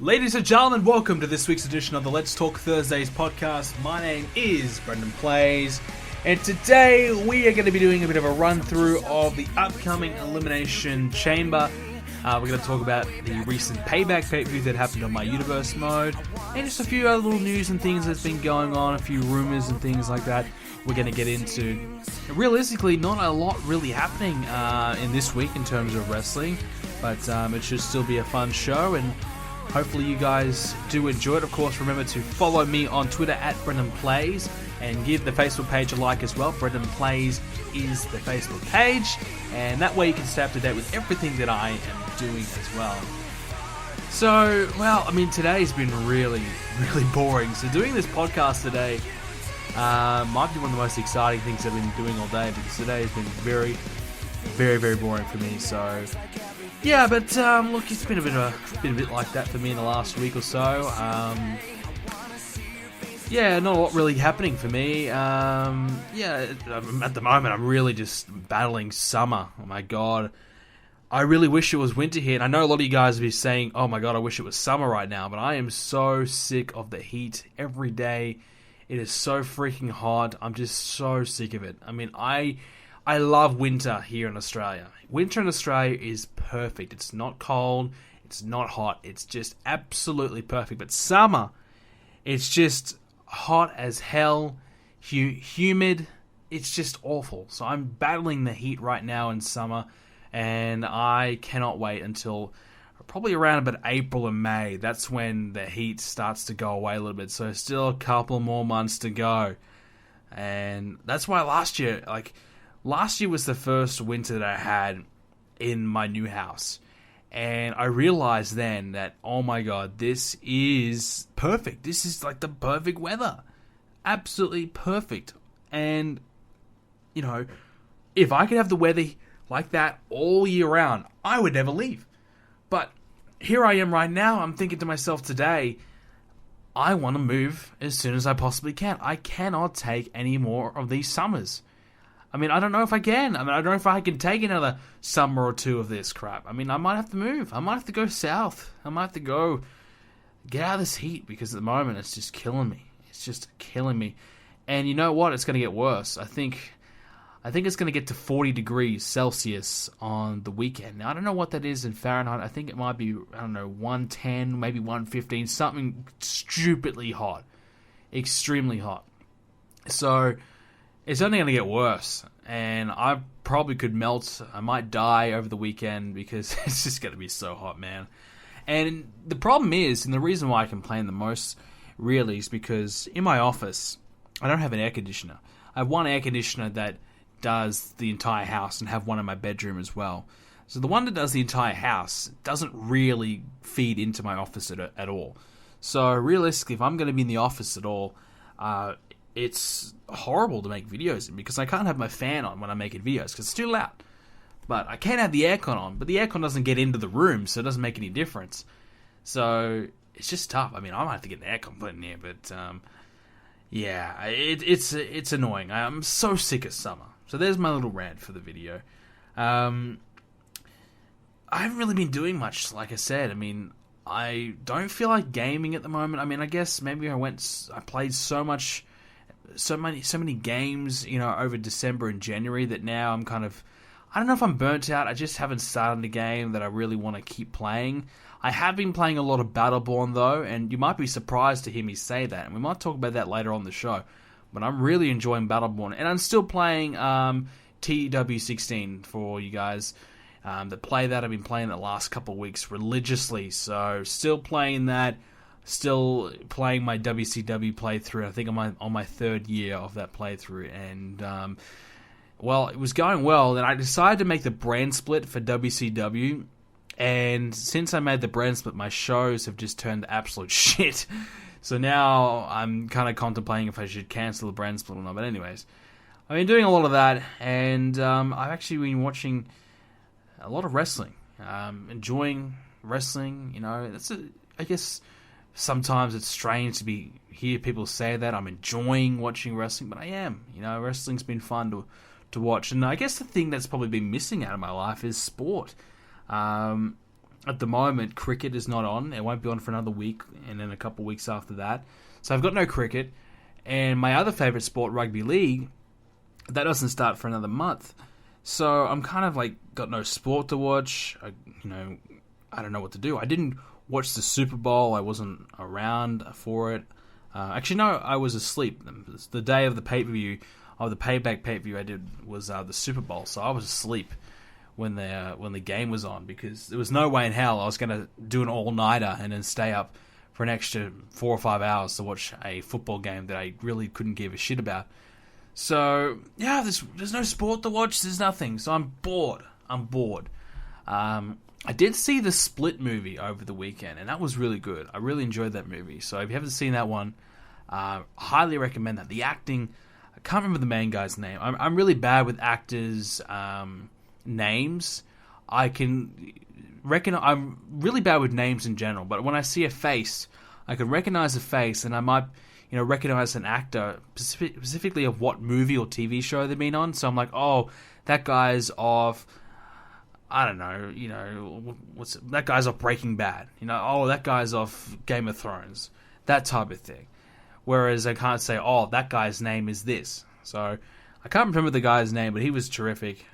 Ladies and gentlemen, welcome to this week's edition of the Let's Talk Thursdays podcast. My name is BrendenPlayz, and today we are going to be doing a bit of a run-through of the upcoming Elimination Chamber. We're going to talk about the recent Payback pay-per-view that happened on my Universe mode, and just a few other little news and things that's been going on, a few rumors and things like that we're going to get into. Realistically, not a lot really happening in this week in terms of wrestling, but it should still be a fun show, and hopefully you guys do enjoy it. Of course, remember to follow me on Twitter at BrendenPlayz and give the Facebook page a like as well. BrendenPlayz is the Facebook page, and that way you can stay up to date with everything that I am doing as well. So, today's been really boring. So doing this podcast today might be one of the most exciting things I've been doing all day, because today has been very boring for me. So yeah, but look, it's been a bit like that for me in the last week or so. Yeah, not a lot really happening for me. At the moment I'm really just battling summer. Oh my god, I really wish it was winter here. And I know a lot of you guys will be saying, "Oh my god, I wish it was summer right now." But I am so sick of the heat every day. It is so freaking hot. I'm just so sick of it. I mean, I love winter here in Australia. Winter in Australia is perfect. It's not cold. It's not hot. It's just absolutely perfect. But summer, it's just hot as hell, humid. It's just awful. So I'm battling the heat right now in summer, and I cannot wait until probably around about April and May. That's when the heat starts to go away a little bit. So still a couple more months to go. And that's why last year was the first winter that I had in my new house. And I realized then that, oh my god, this is perfect. This is like the perfect weather. Absolutely perfect. And, you know, if I could have the weather like that all year round, I would never leave. But here I am right now. I'm thinking to myself today, I want to move as soon as I possibly can. I cannot take any more of these summers. I mean, I don't know if I can. I don't know if I can take another summer or two of this crap. I mean, I might have to move. I might have to go south. I might have to go get out of this heat, because at the moment it's just killing me. It's just killing me. And you know what? It's going to get worse. I think it's going to get to 40 degrees Celsius on the weekend. Now, I don't know what that is in Fahrenheit. I think it might be, 110, maybe 115, something stupidly hot. Extremely hot. So it's only going to get worse, and I probably could melt. I might die over the weekend, because it's just going to be so hot, man. And the problem is, and the reason why I complain the most, really, is because in my office, I don't have an air conditioner. I have one air conditioner that does the entire house, and have one in my bedroom as well. So the one that does the entire house doesn't really feed into my office at all. So realistically, if I'm going to be in the office at all, it's horrible to make videos in, because I can't have my fan on when I'm making videos because it's too loud. But I can have the aircon on, but the aircon doesn't get into the room, so it doesn't make any difference. So it's just tough. I mean, I might have to get an aircon put in here, but yeah, it's annoying. I'm so sick of summer. So there's my little rant for the video. I haven't really been doing much, like I said. I mean, I don't feel like gaming at the moment. I mean, I guess maybe I played so many games, over December and January, that now I'm kind of, I don't know if I'm burnt out. I just haven't started a game that I really want to keep playing. I have been playing a lot of Battleborn though, and you might be surprised to hear me say that, and we might talk about that later on the show. But I'm really enjoying Battleborn, and I'm still playing TW16 for you guys that play that. I've been playing the last couple of weeks religiously, so still playing that. Still playing my WCW playthrough. I think I'm on my third year of that playthrough, and it was going well. And I decided to make the brand split for WCW, and since I made the brand split, my shows have just turned to absolute shit. So now I'm kind of contemplating if I should cancel the brand split or not. But anyways, I've been doing a lot of that, and I've actually been watching a lot of wrestling. Enjoying wrestling. I guess sometimes it's strange to hear people say that I'm enjoying watching wrestling, but I am. Wrestling's been fun to watch, and I guess the thing that's probably been missing out of my life is sport. at the moment, cricket is not on. It won't be on for another week, and then a couple of weeks after that. So I've got no cricket. And my other favourite sport, rugby league, that doesn't start for another month. So I'm kind of like got no sport to watch. I don't know what to do. I didn't watch the Super Bowl. I wasn't around for it. Actually, no, I was asleep. The day of the pay-per-view, of the Payback pay-per-view I did was the Super Bowl. So I was asleep when the game was on, because there was no way in hell I was going to do an all-nighter and then stay up for an extra 4 or 5 hours to watch a football game that I really couldn't give a shit about. So, yeah, there's no sport to watch, there's nothing. So I'm bored. I did see the Split movie over the weekend, and that was really good. I really enjoyed that movie. So if you haven't seen that one, highly recommend that. The acting, I can't remember the main guy's name. I'm really bad with actors' names. I'm really bad with names in general, but when I see a face, I can recognize a face, and I might, recognize an actor specifically of what movie or TV show they've been on. So I'm like, oh, that guy's off, I don't know, that guy's off Breaking Bad. Oh, that guy's off Game of Thrones. That type of thing. Whereas I can't say, oh, that guy's name is this. So I can't remember the guy's name, but he was terrific.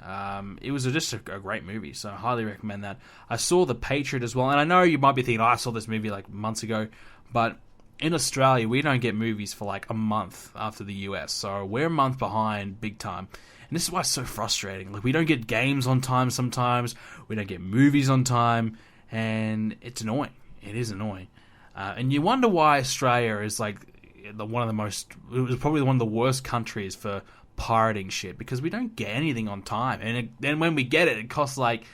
It was just a great movie, so I highly recommend that. I saw The Patriot as well, and I know you might be thinking, I saw this movie like months ago, but in Australia, we don't get movies for like a month after the US, so we're a month behind big time. And this is why it's so frustrating. Like, we don't get games on time sometimes, we don't get movies on time, and it's annoying. It is annoying. And you wonder why Australia is like it was probably one of the worst countries for pirating shit, because we don't get anything on time, and then when we get it, it costs like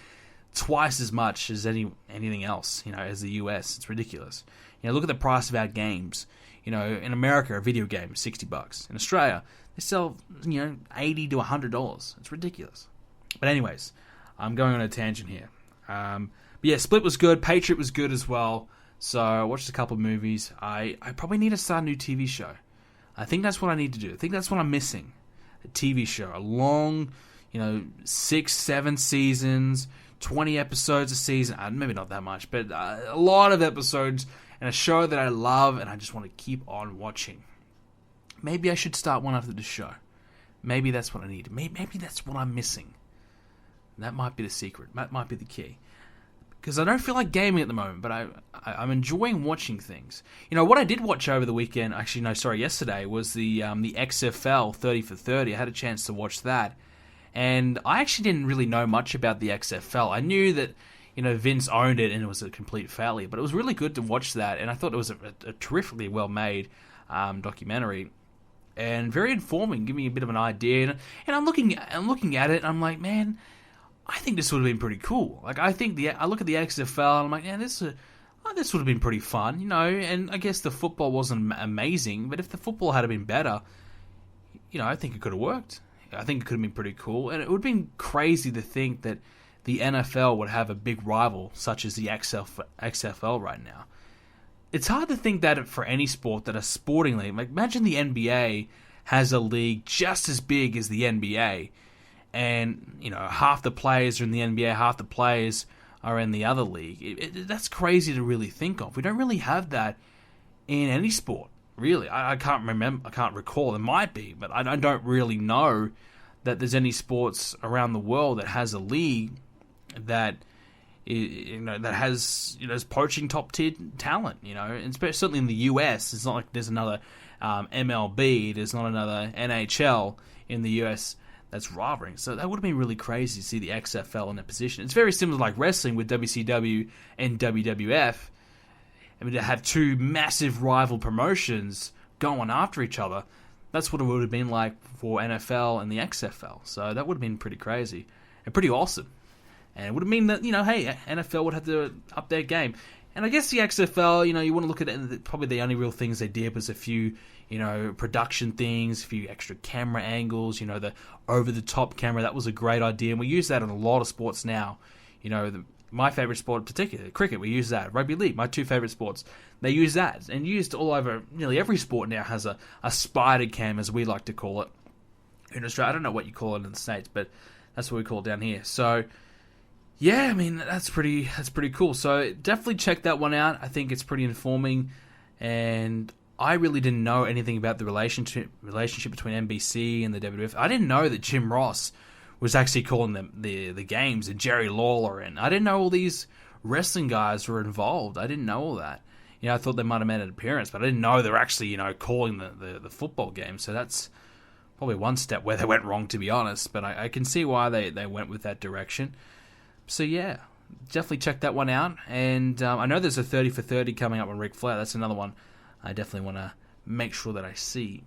twice as much as anything else, as the US. It's ridiculous. Look at the price of our games. In America, a video game is $60. In Australia, they sell $80 to $100. It's ridiculous. But anyways, I'm going on a tangent here. But yeah, Split was good. Patriot was good as well. So I watched a couple of movies. I probably need to start a new TV show. I think that's what I need to do. I think that's what I'm missing. A TV show. A long, 6, 7 seasons, 20 episodes a season. Maybe not that much, but a lot of episodes, and a show that I love and I just want to keep on watching. Maybe I should start one after the show. Maybe that's what I need. Maybe that's what I'm missing. That might be the secret. That might be the key. Because I don't feel like gaming at the moment, but I'm enjoying watching things. What I did watch over the weekend, yesterday, was the XFL 30 for 30. I had a chance to watch that. And I actually didn't really know much about the XFL. I knew that, Vince owned it and it was a complete failure. But it was really good to watch that. And I thought it was a terrifically well-made documentary. And very informing, giving me a bit of an idea. And I'm looking at it and I'm like, man, I think this would have been pretty cool. Like, I look at the XFL and I'm like, yeah, this would have been pretty fun, And I guess the football wasn't amazing, but if the football had been better, I think it could have worked. I think it could have been pretty cool, and it would have been crazy to think that the NFL would have a big rival such as the XFL right now. It's hard to think that for any sport, that a sporting league, like imagine the NBA has a league just as big as the NBA. And, half the players are in the NBA, half the players are in the other league. That's crazy to really think of. We don't really have that in any sport, really. I can't remember, I can't recall. There might be, but I don't really know that there's any sports around the world that has a league that that has is poaching top tier talent. And certainly in the US, it's not like there's another MLB, there's not another NHL in the US that's rivaling. So that would have been really crazy to see the XFL in that position. It's very similar to like wrestling with WCW and WWF. I mean, to have two massive rival promotions going after each other, that's what it would have been like for NFL and the XFL. So that would have been pretty crazy and pretty awesome. And it would have mean that, hey, NFL would have to up their game. And I guess the XFL, you want to look at it, probably the only real things they did was a few, production things, a few extra camera angles, the over-the-top camera. That was a great idea, and we use that in a lot of sports now. My favorite sport in particular, cricket, we use that. Rugby league, my two favorite sports, they use that. And used all over, nearly every sport now has a spider cam, as we like to call it. In Australia, I don't know what you call it in the States, but that's what we call it down here. So Yeah, I mean, that's pretty cool. So definitely check that one out. I think it's pretty informing, and I really didn't know anything about the relationship between NBC and the WWF. I didn't know that Jim Ross was actually calling them the games, and Jerry Lawler, and I didn't know all these wrestling guys were involved. I didn't know all that. I thought they might have made an appearance, but I didn't know they were actually, calling the football game. So that's probably one step where they went wrong, to be honest. But I can see why they went with that direction. So yeah, definitely check that one out. And I know there's a 30 for 30 coming up on Ric Flair. That's another one I definitely want to make sure that I see.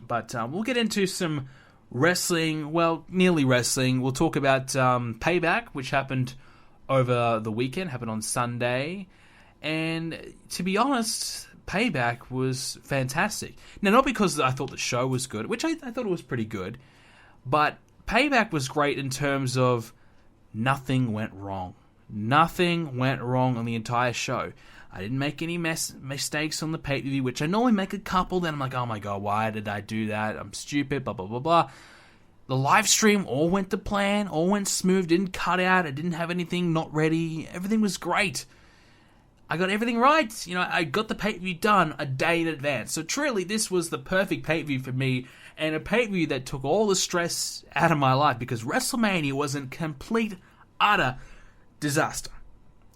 But we'll get into some wrestling, well, nearly wrestling. We'll talk about Payback, which happened over the weekend, happened on Sunday. And to be honest, Payback was fantastic. Now, not because I thought the show was good, which I thought it was pretty good, but Payback was great in terms of nothing went wrong. Nothing went wrong on the entire show. I didn't make any mistakes on the pay-per-view, which I normally make a couple. Then I'm like, oh my god, why did I do that? I'm stupid, blah, blah, blah, blah. The live stream all went to plan, all went smooth, didn't cut out, I didn't have anything not ready. Everything was great. I got everything right. I got the pay-per-view done a day in advance. So truly, this was the perfect pay-per-view for me, and a pay-per-view that took all the stress out of my life, because WrestleMania was a complete, utter disaster.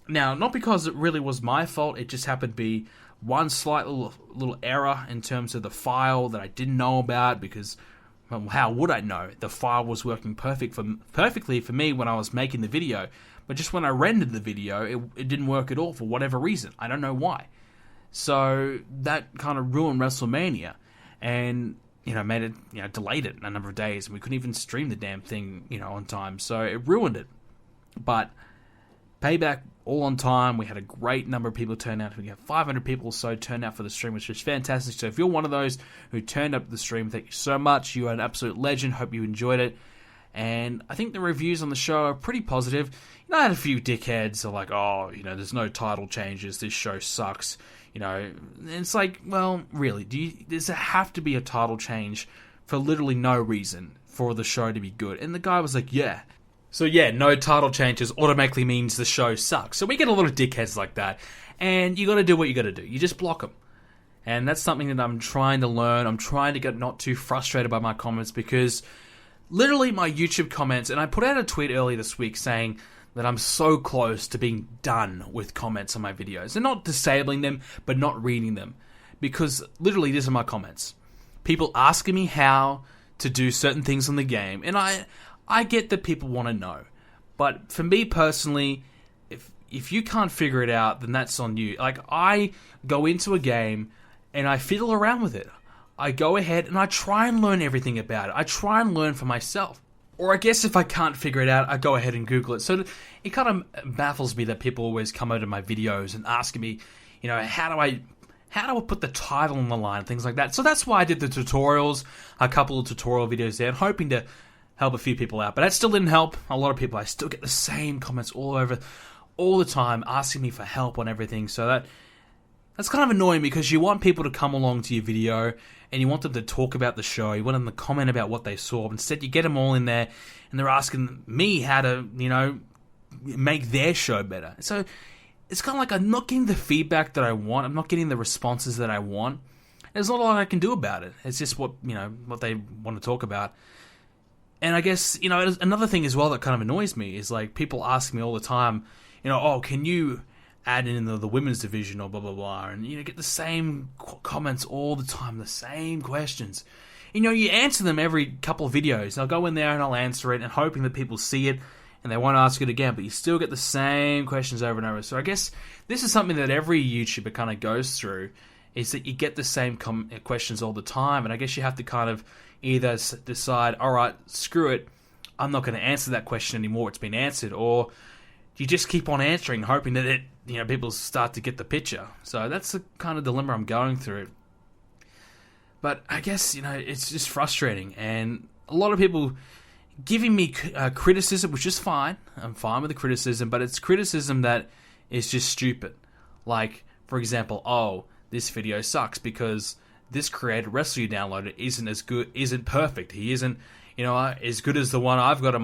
Now, not because it really was my fault, it just happened to be one slight little error in terms of the file that I didn't know about, because, well, how would I know? The file was working perfectly for me when I was making the video, but just when I rendered the video, it didn't work at all for whatever reason. I don't know why. So that kind of ruined WrestleMania, and made it, delayed it a number of days, and we couldn't even stream the damn thing, on time. So it ruined it. But Payback, all on time. We had a great number of people turn out. We had 500 people or so turn out for the stream, which was fantastic. So if you're one of those who turned up the stream, thank you so much. You are an absolute legend. Hope you enjoyed it. And I think the reviews on the show are pretty positive. I had a few dickheads who are like, oh, there's no title changes. This show sucks. And it's like, well, really, does there have to be a title change for literally no reason for the show to be good? And the guy was like, yeah. So yeah, no title changes automatically means the show sucks. So we get a lot of dickheads like that, and you got to do what you got to do. You just block them, and that's something that I'm trying to learn. I'm trying to get not too frustrated by my comments, because literally my YouTube comments, and I put out a tweet earlier this week saying that I'm so close to being done with comments on my videos, and not disabling them, but not reading them, because literally these are my comments. People asking me how to do certain things on the game, and I get that people want to know, but for me personally, if you can't figure it out, then that's on you. Like, I go into a game and I fiddle around with it. I go ahead and I try and learn everything about it. I try and learn for myself. Or I guess if I can't figure it out, I go ahead and Google it. So it kind of baffles me that people always come over to my videos and ask me, how do I put the title on the line, things like that. So that's why I did the tutorials, a couple of tutorial videos there, and hoping to help a few people out. But that still didn't help a lot of people. I still get the same comments all the time, asking me for help on everything. So that's kind of annoying, because you want people to come along to your video and you want them to talk about the show. You want them to comment about what they saw. Instead, you get them all in there and they're asking me how to, make their show better. So it's kind of like I'm not getting the feedback that I want. I'm not getting the responses that I want. There's not a lot I can do about it. It's just what they want to talk about. And I guess, another thing as well that kind of annoys me is, like, people ask me all the time, oh, can you add in the women's division or blah, blah, blah, and, get the same comments all the time, the same questions. You answer them every couple of videos. I'll go in there and I'll answer it, and hoping that people see it and they won't ask it again, but you still get the same questions over and over. So I guess this is something that every YouTuber kind of goes through, is that you get the same questions all the time, and I guess you have to kind of either decide, all right, screw it, I'm not going to answer that question anymore, it's been answered, or you just keep on answering, hoping that people start to get the picture. So that's the kind of dilemma I'm going through. But I guess, it's just frustrating, and a lot of people giving me criticism, which is fine. I'm fine with the criticism, but it's criticism that is just stupid. Like, for example, oh, this video sucks because this created wrestler you downloaded isn't perfect. He isn't, as good as the one I've got on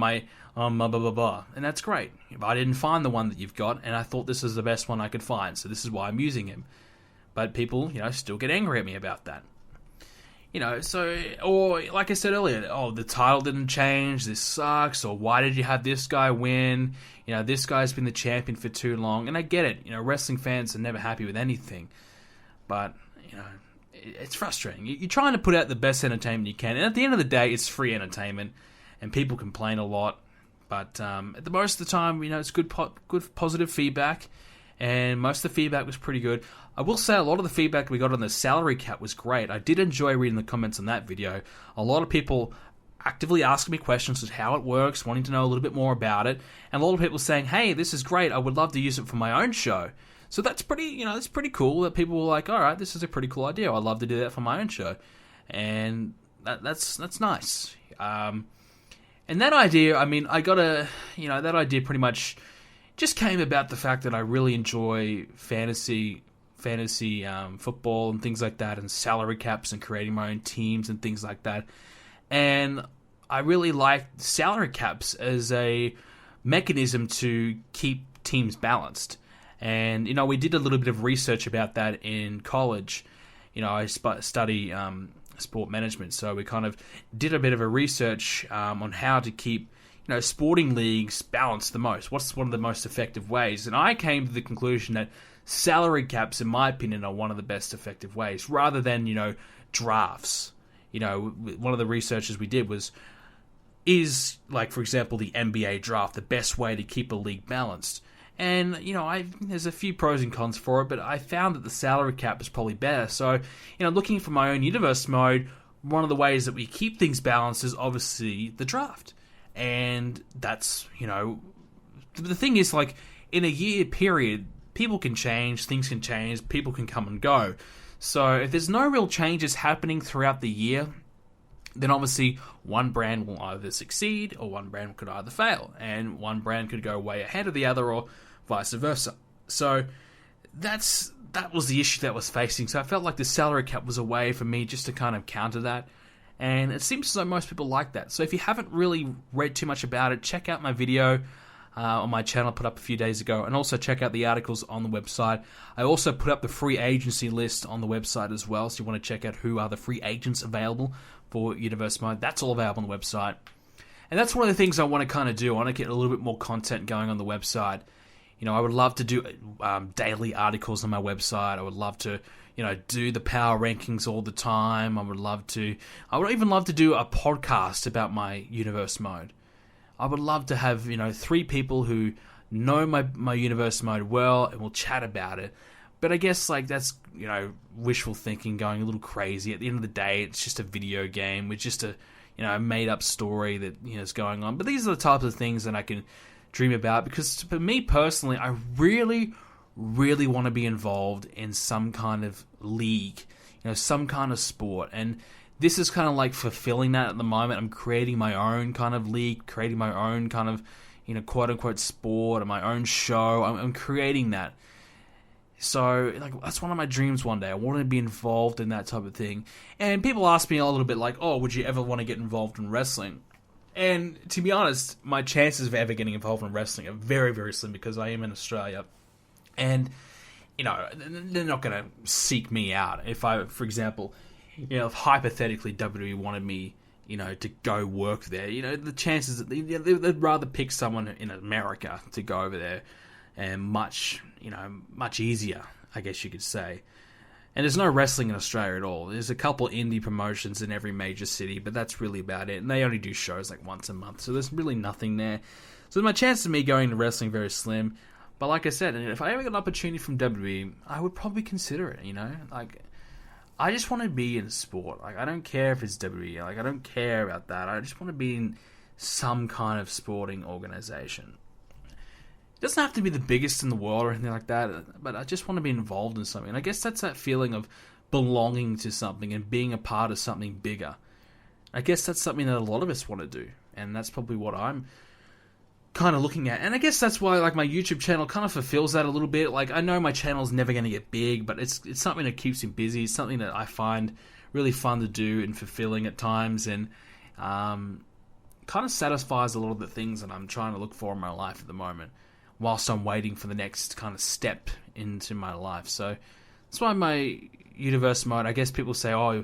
blah, blah, blah, blah. And that's great. If I didn't find the one that you've got, and I thought this is the best one I could find, so this is why I'm using him. But people, still get angry at me about that. Or like I said earlier, the title didn't change, this sucks, or why did you have this guy win? This guy's been the champion for too long. And I get it, wrestling fans are never happy with anything. But, it's frustrating. You're trying to put out the best entertainment you can, and at the end of the day, it's free entertainment, and people complain a lot. But at the most of the time, it's good positive feedback, and most of the feedback was pretty good. I will say a lot of the feedback we got on the salary cap was great. I did enjoy reading the comments on that video. A lot of people actively asking me questions as to how it works, wanting to know a little bit more about it, and a lot of people saying, hey, this is great, I would love to use it for my own show. So that's pretty, that's pretty cool that people were like, all right, this is a pretty cool idea. I'd love to do that for my own show. And that's nice. And that idea, that idea pretty much just came about the fact that I really enjoy fantasy football and things like that, and salary caps and creating my own teams and things like that. And I really like salary caps as a mechanism to keep teams balanced. And, we did a little bit of research about that in college. I study sport management, so we kind of did a bit of a research on how to keep, sporting leagues balanced the most. What's one of the most effective ways? And I came to the conclusion that salary caps, in my opinion, are one of the best effective ways, rather than, drafts. One of the researches we did is, like, for example, the NBA draft the best way to keep a league balanced? And, there's a few pros and cons for it, but I found that the salary cap is probably better. So, looking for my own universe mode, one of the ways that we keep things balanced is obviously the draft. And that's, the thing is, like, in a year period, people can change, things can change, people can come and go. So if there's no real changes happening throughout the year, then obviously one brand will either succeed or one brand could either fail. And one brand could go way ahead of the other or vice versa. So that was the issue that I was facing. So I felt like the salary cap was a way for me just to kind of counter that. And it seems as though most people like that. So if you haven't really read too much about it, check out my video on my channel put up a few days ago, and also check out the articles on the website. I also put up the free agency list on the website as well, so you want to check out who are the free agents available for Universe Mode. That's all available on the website. And that's one of the things I want to kind of do. I want to get a little bit more content going on the website. I would love to do daily articles on my website. I would love to, do the power rankings all the time. I would even love to do a podcast about my Universe Mode. I would love to have, 3 people who know my Universe Mode well and will chat about it. But I guess, that's, wishful thinking, going a little crazy. At the end of the day, it's just a video game with just a, made-up story that, is going on. But these are the types of things that I can dream about, because for me personally, I really, really want to be involved in some kind of league, some kind of sport. And this is kind of like fulfilling that at the moment. I'm creating my own kind of league, creating my own kind of, quote-unquote sport, and my own show. I'm creating that. So, that's one of my dreams one day. I want to be involved in that type of thing. And people ask me a little bit like, oh, would you ever want to get involved in wrestling? And to be honest, my chances of ever getting involved in wrestling are very, very slim, because I am in Australia. And, they're not going to seek me out. If I, for example, if hypothetically WWE wanted me, to go work there, the chances that they'd rather pick someone in America to go over there, and much easier, I guess you could say. And there's no wrestling in Australia at all. There's a couple indie promotions in every major city, but that's really about it. And they only do shows once a month, so there's really nothing there. So my chances of me going to wrestling are very slim. But like I said, if I ever got an opportunity from WWE, I would probably consider it, I just want to be in sport. I don't care if it's WWE. I don't care about that. I just want to be in some kind of sporting organization. It doesn't have to be the biggest in the world or anything like that, but I just want to be involved in something. And I guess that's that feeling of belonging to something and being a part of something bigger. I guess that's something that a lot of us want to do, and that's probably what I'm kind of looking at. And I guess that's why my YouTube channel kind of fulfills that a little bit. I know my channel's never going to get big, but it's something that keeps me busy. It's something that I find really fun to do and fulfilling at times. And kind of satisfies a lot of the things that I'm trying to look for in my life at the moment, whilst I'm waiting for the next kind of step into my life. So that's why my universe mode, I guess people say, oh,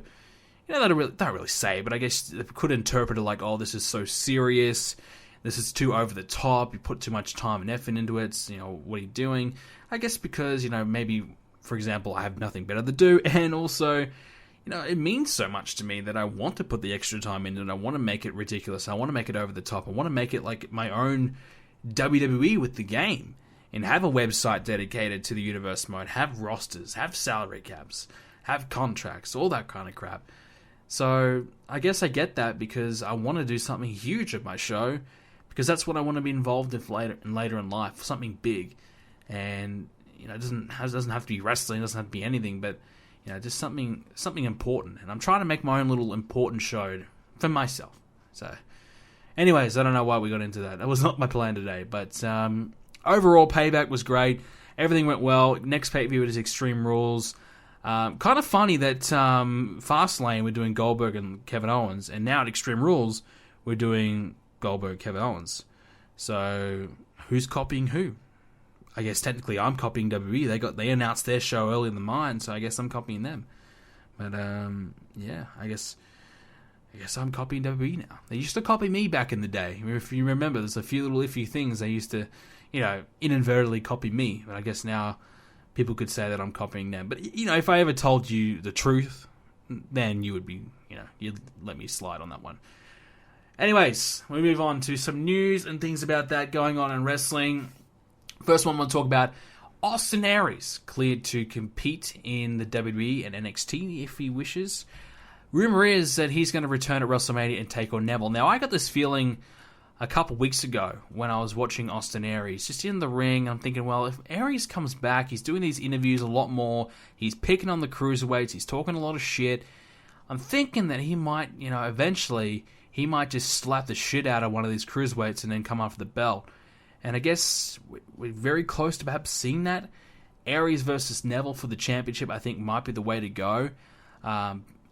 they don't really say, but I guess they could interpret it like, oh, this is so serious, this is too over the top, you put too much time and effort into it, what are you doing? I guess because, maybe, for example, I have nothing better to do, and also, it means so much to me that I want to put the extra time in, and I want to make it ridiculous, I want to make it over the top, I want to make it like my own WWE with the game, and have a website dedicated to the universe mode, have rosters, have salary caps, have contracts, all that kind of crap. So I guess I get that because I want to do something huge at my show, because that's what I want to be involved in later in life, something big. And it doesn't have to be wrestling, it doesn't have to be anything, but just something important. And I'm trying to make my own little important show for myself. So anyways, I don't know why we got into that. That was not my plan today, but overall Payback was great. Everything went well. Next pay-per-view is Extreme Rules. Kind of funny that Fastlane we're doing Goldberg and Kevin Owens, and now at Extreme Rules we're doing Goldberg, Kevin Owens. So who's copying who? I guess technically I'm copying WWE. They announced their show earlier than mine, so I guess I'm copying them. But yeah, I guess I'm copying WWE now. They used to copy me back in the day. If you remember, there's a few little iffy things they used to, inadvertently copy me. But I guess now people could say that I'm copying them. But, if I ever told you the truth, then you would be, you'd let me slide on that one. Anyways, we move on to some news and things about that going on in wrestling. First one, we'll talk about Austin Aries, cleared to compete in the WWE and NXT if he wishes. Rumor is that he's going to return at WrestleMania and take on Neville. Now, I got this feeling a couple weeks ago when I was watching Austin Aries, just in the ring. I'm thinking, well, if Aries comes back, he's doing these interviews a lot more, he's picking on the cruiserweights, he's talking a lot of shit. I'm thinking that he might, eventually, he might just slap the shit out of one of these cruiserweights and then come after the belt. And I guess we're very close to perhaps seeing that. Aries versus Neville for the championship, I think, might be the way to go.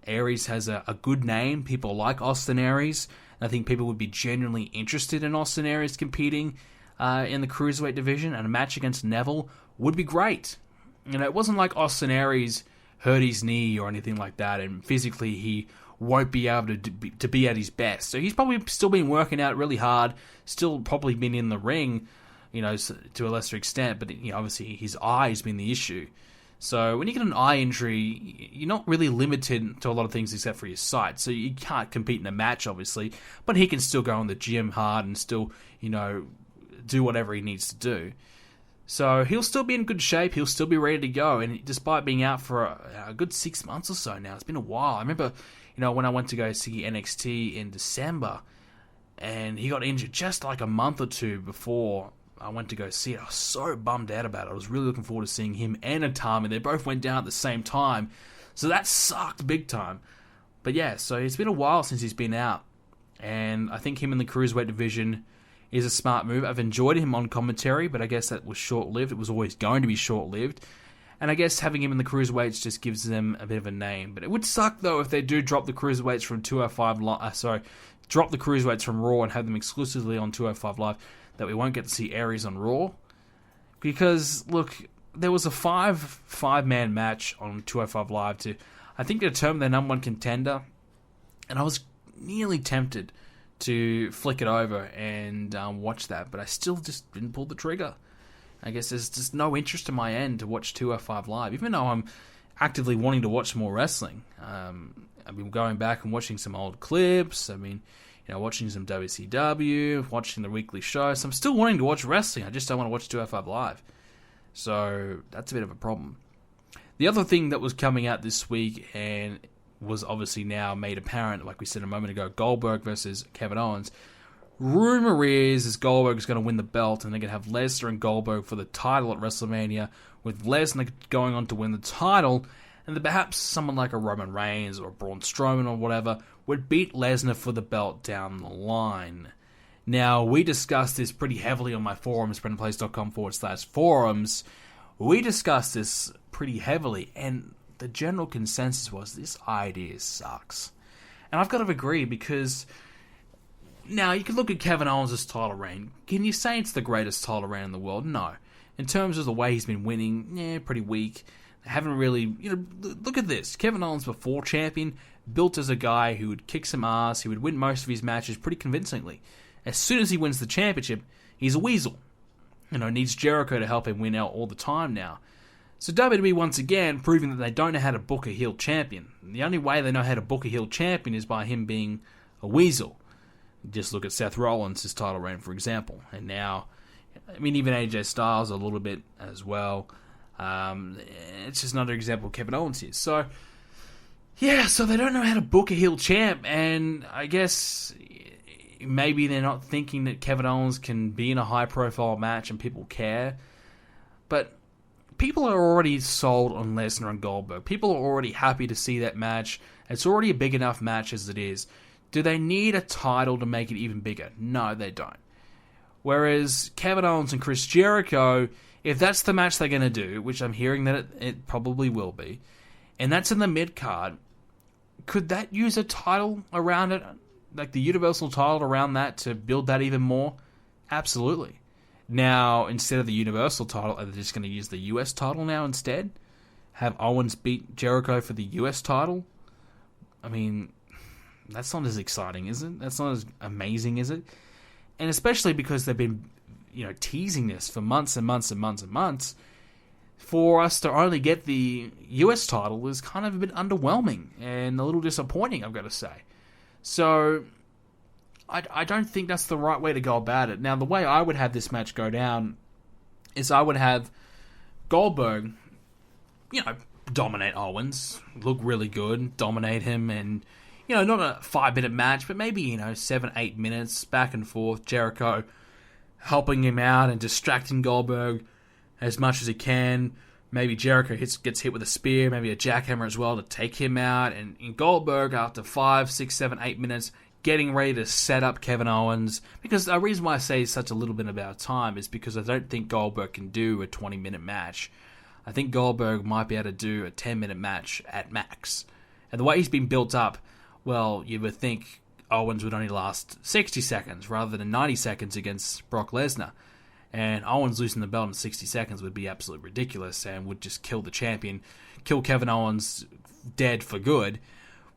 Aries has a good name. People like Austin Aries. I think people would be genuinely interested in Austin Aries competing in the Cruiserweight division, and a match against Neville would be great. It wasn't like Austin Aries hurt his knee or anything like that, and physically he won't be able to be at his best. So he's probably still been working out really hard, still probably been in the ring, to a lesser extent, but obviously his eye has been the issue. So when you get an eye injury, you're not really limited to a lot of things except for your sight. So you can't compete in a match, obviously, but he can still go in the gym hard and still, do whatever he needs to do. So he'll still be in good shape. He'll still be ready to go. And despite being out for a good 6 months or so now, it's been a while. I remember, when I went to go see NXT in December, and he got injured just like a month or two before I went to go see it. I was so bummed out about it. I was really looking forward to seeing him and Itami. They both went down at the same time, so that sucked big time. But yeah, so it's been a while since he's been out, and I think him in the Cruiserweight division is a smart move. I've enjoyed him on commentary, but I guess that was short-lived. It was always going to be short-lived. And I guess having him in the Cruiserweights just gives them a bit of a name. But it would suck, though, if they do drop the Cruiserweights from drop the Cruiserweights from Raw and have them exclusively on 205 Live, that we won't get to see Aries on Raw. Because, look, there was a five-man match on 205 Live to, I think, determine their number one contender. And I was nearly tempted to flick it over and watch that, but I still just didn't pull the trigger. I guess there's just no interest in my end to watch 205 Live, even though I'm actively wanting to watch more wrestling. I've been going back and watching some old clips. Watching some WCW, watching the weekly show. So I'm still wanting to watch wrestling. I just don't want to watch 205 Live. So that's a bit of a problem. The other thing that was coming out this week and was obviously now made apparent, like we said a moment ago, Goldberg versus Kevin Owens. Rumor is Goldberg is going to win the belt, and they're going to have Lesnar and Goldberg for the title at WrestleMania, with Lesnar going on to win the title, and then perhaps someone like a Roman Reigns or Braun Strowman or whatever would beat Lesnar for the belt down the line. Now, we discussed this pretty heavily on my forums, BrendenPlayz.com/forums. We discussed this pretty heavily, and the general consensus was this idea sucks. And I've got to agree, because Now, you can look at Kevin Owens' title reign. Can you say it's the greatest title reign in the world? No. In terms of the way he's been winning, pretty weak. They haven't really, look at this. Kevin Owens, before champion, built as a guy who would kick some ass, he would win most of his matches pretty convincingly. As soon as he wins the championship, he's a weasel. Needs Jericho to help him win out all the time now. So WWE, once again, proving that they don't know how to book a heel champion. The only way they know how to book a heel champion is by him being a weasel. Just look at Seth Rollins, his title reign, for example. And now, even AJ Styles a little bit as well. It's just another example of Kevin Owens here. So they don't know how to book a heel champ. And I guess maybe they're not thinking that Kevin Owens can be in a high-profile match and people care. But people are already sold on Lesnar and Goldberg. People are already happy to see that match. It's already a big enough match as it is. Do they need a title to make it even bigger? No, they don't. Whereas Kevin Owens and Chris Jericho, if that's the match they're going to do, which I'm hearing that it probably will be, and that's in the mid-card, could that use a title around it, like the Universal title around that, to build that even more? Absolutely. Now, instead of the Universal title, are they just going to use the US title now instead? Have Owens beat Jericho for the US title? That's not as exciting, is it? That's not as amazing, is it? And especially because they've been, teasing this for months and months and months and months. For us to only get the US title is kind of a bit underwhelming and a little disappointing, I've got to say. So, I don't think that's the right way to go about it. Now, the way I would have this match go down is I would have Goldberg, dominate Owens, look really good, dominate him, and not a 5-minute match, but maybe, 7-8 minutes, back and forth, Jericho helping him out and distracting Goldberg as much as he can. Maybe Jericho gets hit with a spear, maybe a jackhammer as well to take him out, and Goldberg, after 5, 6, 7, 8 minutes, getting ready to set up Kevin Owens. Because the reason why I say such a little bit about time is because I don't think Goldberg can do a 20-minute match. I think Goldberg might be able to do a 10-minute match at max. And the way he's been built up, well, you would think Owens would only last 60 seconds rather than 90 seconds against Brock Lesnar. And Owens losing the belt in 60 seconds would be absolutely ridiculous and would just kill the champion, kill Kevin Owens dead for good.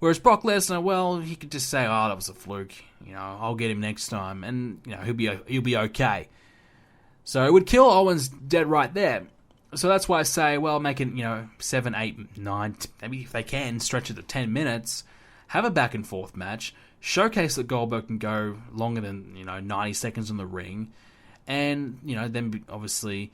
Whereas Brock Lesnar, well, he could just say, that was a fluke. I'll get him next time. And, he'll be okay. So it would kill Owens dead right there. So that's why I say, well, make it, 7, 8, 9, maybe if they can, stretch it to 10 minutes. Have a back and forth match, showcase that Goldberg can go longer than 90 seconds in the ring, and then obviously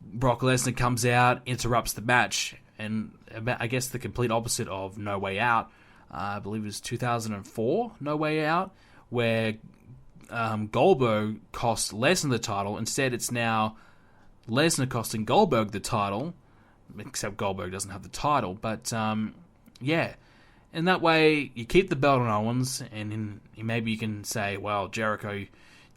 Brock Lesnar comes out, interrupts the match, and I guess the complete opposite of No Way Out. I believe it was 2004 No Way Out, where Goldberg cost Lesnar the title. Instead, it's now Lesnar costing Goldberg the title, except Goldberg doesn't have the title. But yeah. And that way, you keep the belt on Owens, and maybe you can say, well, Jericho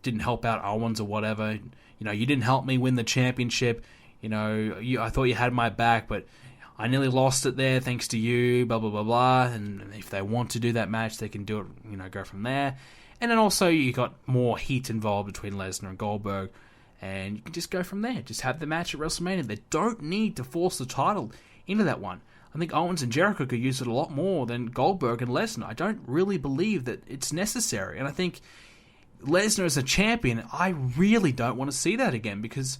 didn't help out Owens or whatever. You didn't help me win the championship. I thought you had my back, but I nearly lost it there thanks to you, blah, blah, blah, blah. And if they want to do that match, they can do it, go from there. And then also, you got more heat involved between Lesnar and Goldberg, and you can just go from there. Just have the match at WrestleMania. They don't need to force the title into that one. I think Owens and Jericho could use it a lot more than Goldberg and Lesnar. I don't really believe that it's necessary. And I think Lesnar as a champion, I really don't want to see that again because,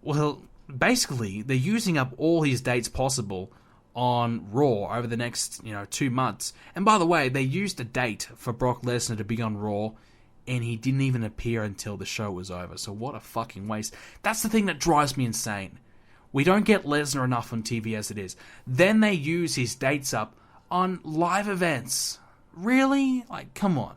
well, basically, they're using up all his dates possible on Raw over the next, 2 months. And by the way, they used a date for Brock Lesnar to be on Raw, and he didn't even appear until the show was over. So what a fucking waste. That's the thing that drives me insane. We don't get Lesnar enough on TV as it is. Then they use his dates up on live events. Really? Come on.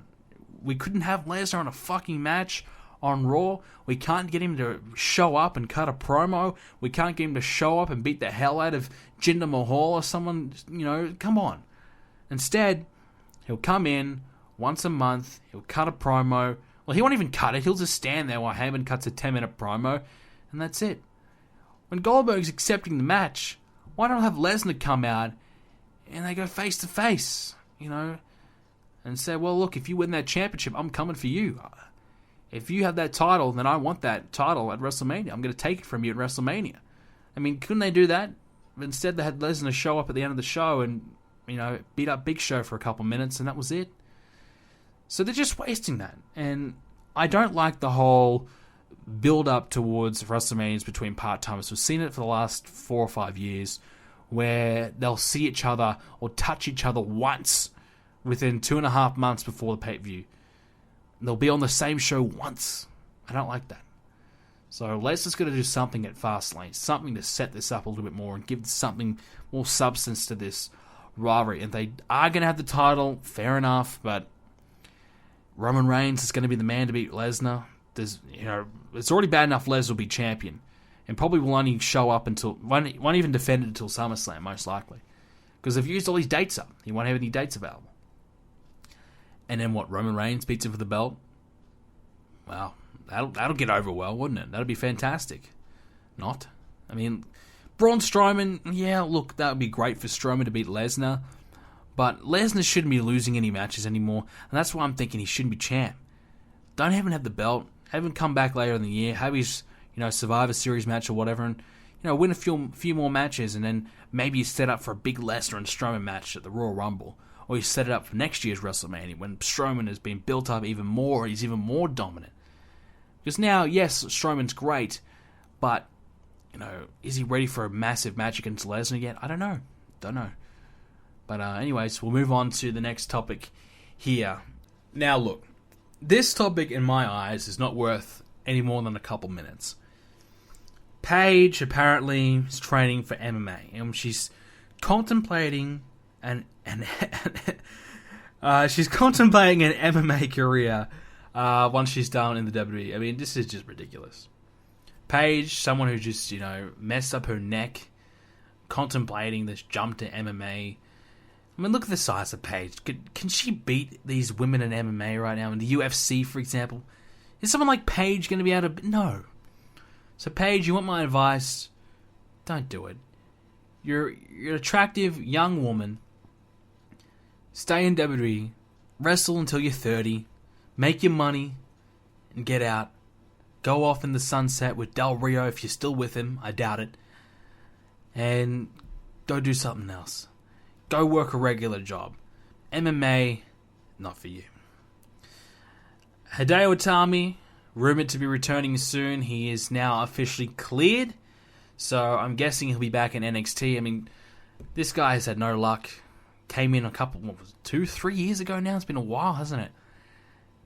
We couldn't have Lesnar on a fucking match on Raw. We can't get him to show up and cut a promo. We can't get him to show up and beat the hell out of Jinder Mahal or someone. Come on. Instead, he'll come in once a month. He'll cut a promo. Well, he won't even cut it. He'll just stand there while Heyman cuts a 10-minute promo. And that's it. When Goldberg's accepting the match, why not have Lesnar come out and they go face to face, And and said, well, look, if you win that championship, I'm coming for you. If you have that title, then I want that title at WrestleMania. I'm going to take it from you at WrestleMania. I mean, couldn't they do that? Instead, they had Lesnar show up at the end of the show and, beat up Big Show for a couple minutes, and that was it. So they're just wasting that. And I don't like the whole build-up towards WrestleManias between part-timers. We've seen it for the last 4 or 5 years, where they'll see each other or touch each other once within 2.5 months before the pay-per-view. They'll be on the same show once. I don't like that. So let's just going to do something at Fastlane, something to set this up a little bit more and give something more substance to this rivalry. And they are going to have the title, fair enough, but Roman Reigns is going to be the man to beat Lesnar. It's already bad enough Lesnar will be champion, and probably will only show up won't even defend it until SummerSlam, most likely, because they've used all these dates up. He won't have any dates available. And then what? Roman Reigns beats him for the belt. Wow, that'll get over well, wouldn't it? That'd be fantastic. Not, I mean, Braun Strowman. Yeah, look, that would be great for Strowman to beat Lesnar, but Lesnar shouldn't be losing any matches anymore, and that's why I'm thinking he shouldn't be champ. Don't have him have the belt. Have him come back later in the year. Have his Survivor Series match or whatever, and win a few more matches, and then maybe you set up for a big Lesnar and Strowman match at the Royal Rumble, or you set it up for next year's WrestleMania when Strowman has been built up even more. He's even more dominant. Because now, yes, Strowman's great, but is he ready for a massive match against Lesnar yet? I don't know. But anyways, we'll move on to the next topic here. Now, look. This topic, in my eyes, is not worth any more than a couple minutes. Paige apparently is training for MMA, and she's contemplating she's contemplating an MMA career once she's done in the WWE. I mean, this is just ridiculous. Paige, someone who just messed up her neck, contemplating this jump to MMA. I mean, look at the size of Paige. Can she beat these women in MMA right now? In the UFC, for example? Is someone like Paige going to be able to... No. So, Paige, you want my advice? Don't do it. You're an attractive young woman. Stay in WWE. Wrestle until you're 30. Make your money. And get out. Go off in the sunset with Del Rio if you're still with him. I doubt it. And go do something else. Go work a regular job. MMA, not for you. Hideo Itami, rumored to be returning soon. He is now officially cleared. So I'm guessing he'll be back in NXT. I mean, this guy has had no luck. Came in 2-3 years ago now? It's been a while, hasn't it?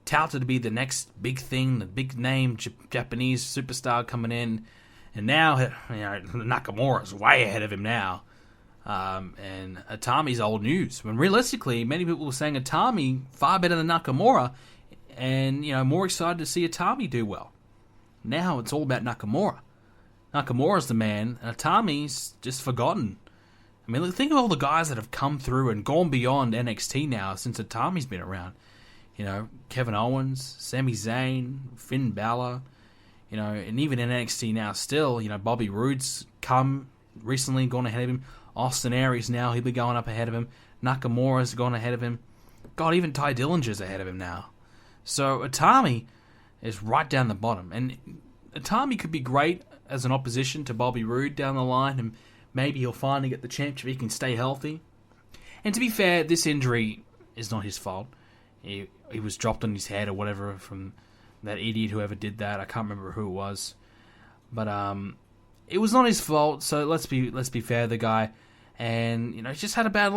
Touted to be the next big thing, the big name Japanese superstar coming in. And now, Nakamura's way ahead of him now. And Itami's old news. When realistically, many people were saying Itami far better than Nakamura, and more excited to see Itami do well. Now it's all about Nakamura. Nakamura's the man, and Itami's just forgotten. I mean, think of all the guys that have come through and gone beyond NXT now since Itami's been around. Kevin Owens, Sami Zayn, Finn Balor, and even in NXT now still, Bobby Roode's recently gone ahead of him. Austin Aries now, he'll be going up ahead of him. Nakamura's gone ahead of him. God, even Ty Dillinger's ahead of him now. So Itami is right down the bottom. And Itami could be great as an opposition to Bobby Roode down the line, and maybe he'll finally get the championship if he can stay healthy. And to be fair, this injury is not his fault. He was dropped on his head or whatever from that idiot whoever did that. I can't remember who it was. But it was not his fault, so let's be fair to the guy. And he's just had a bad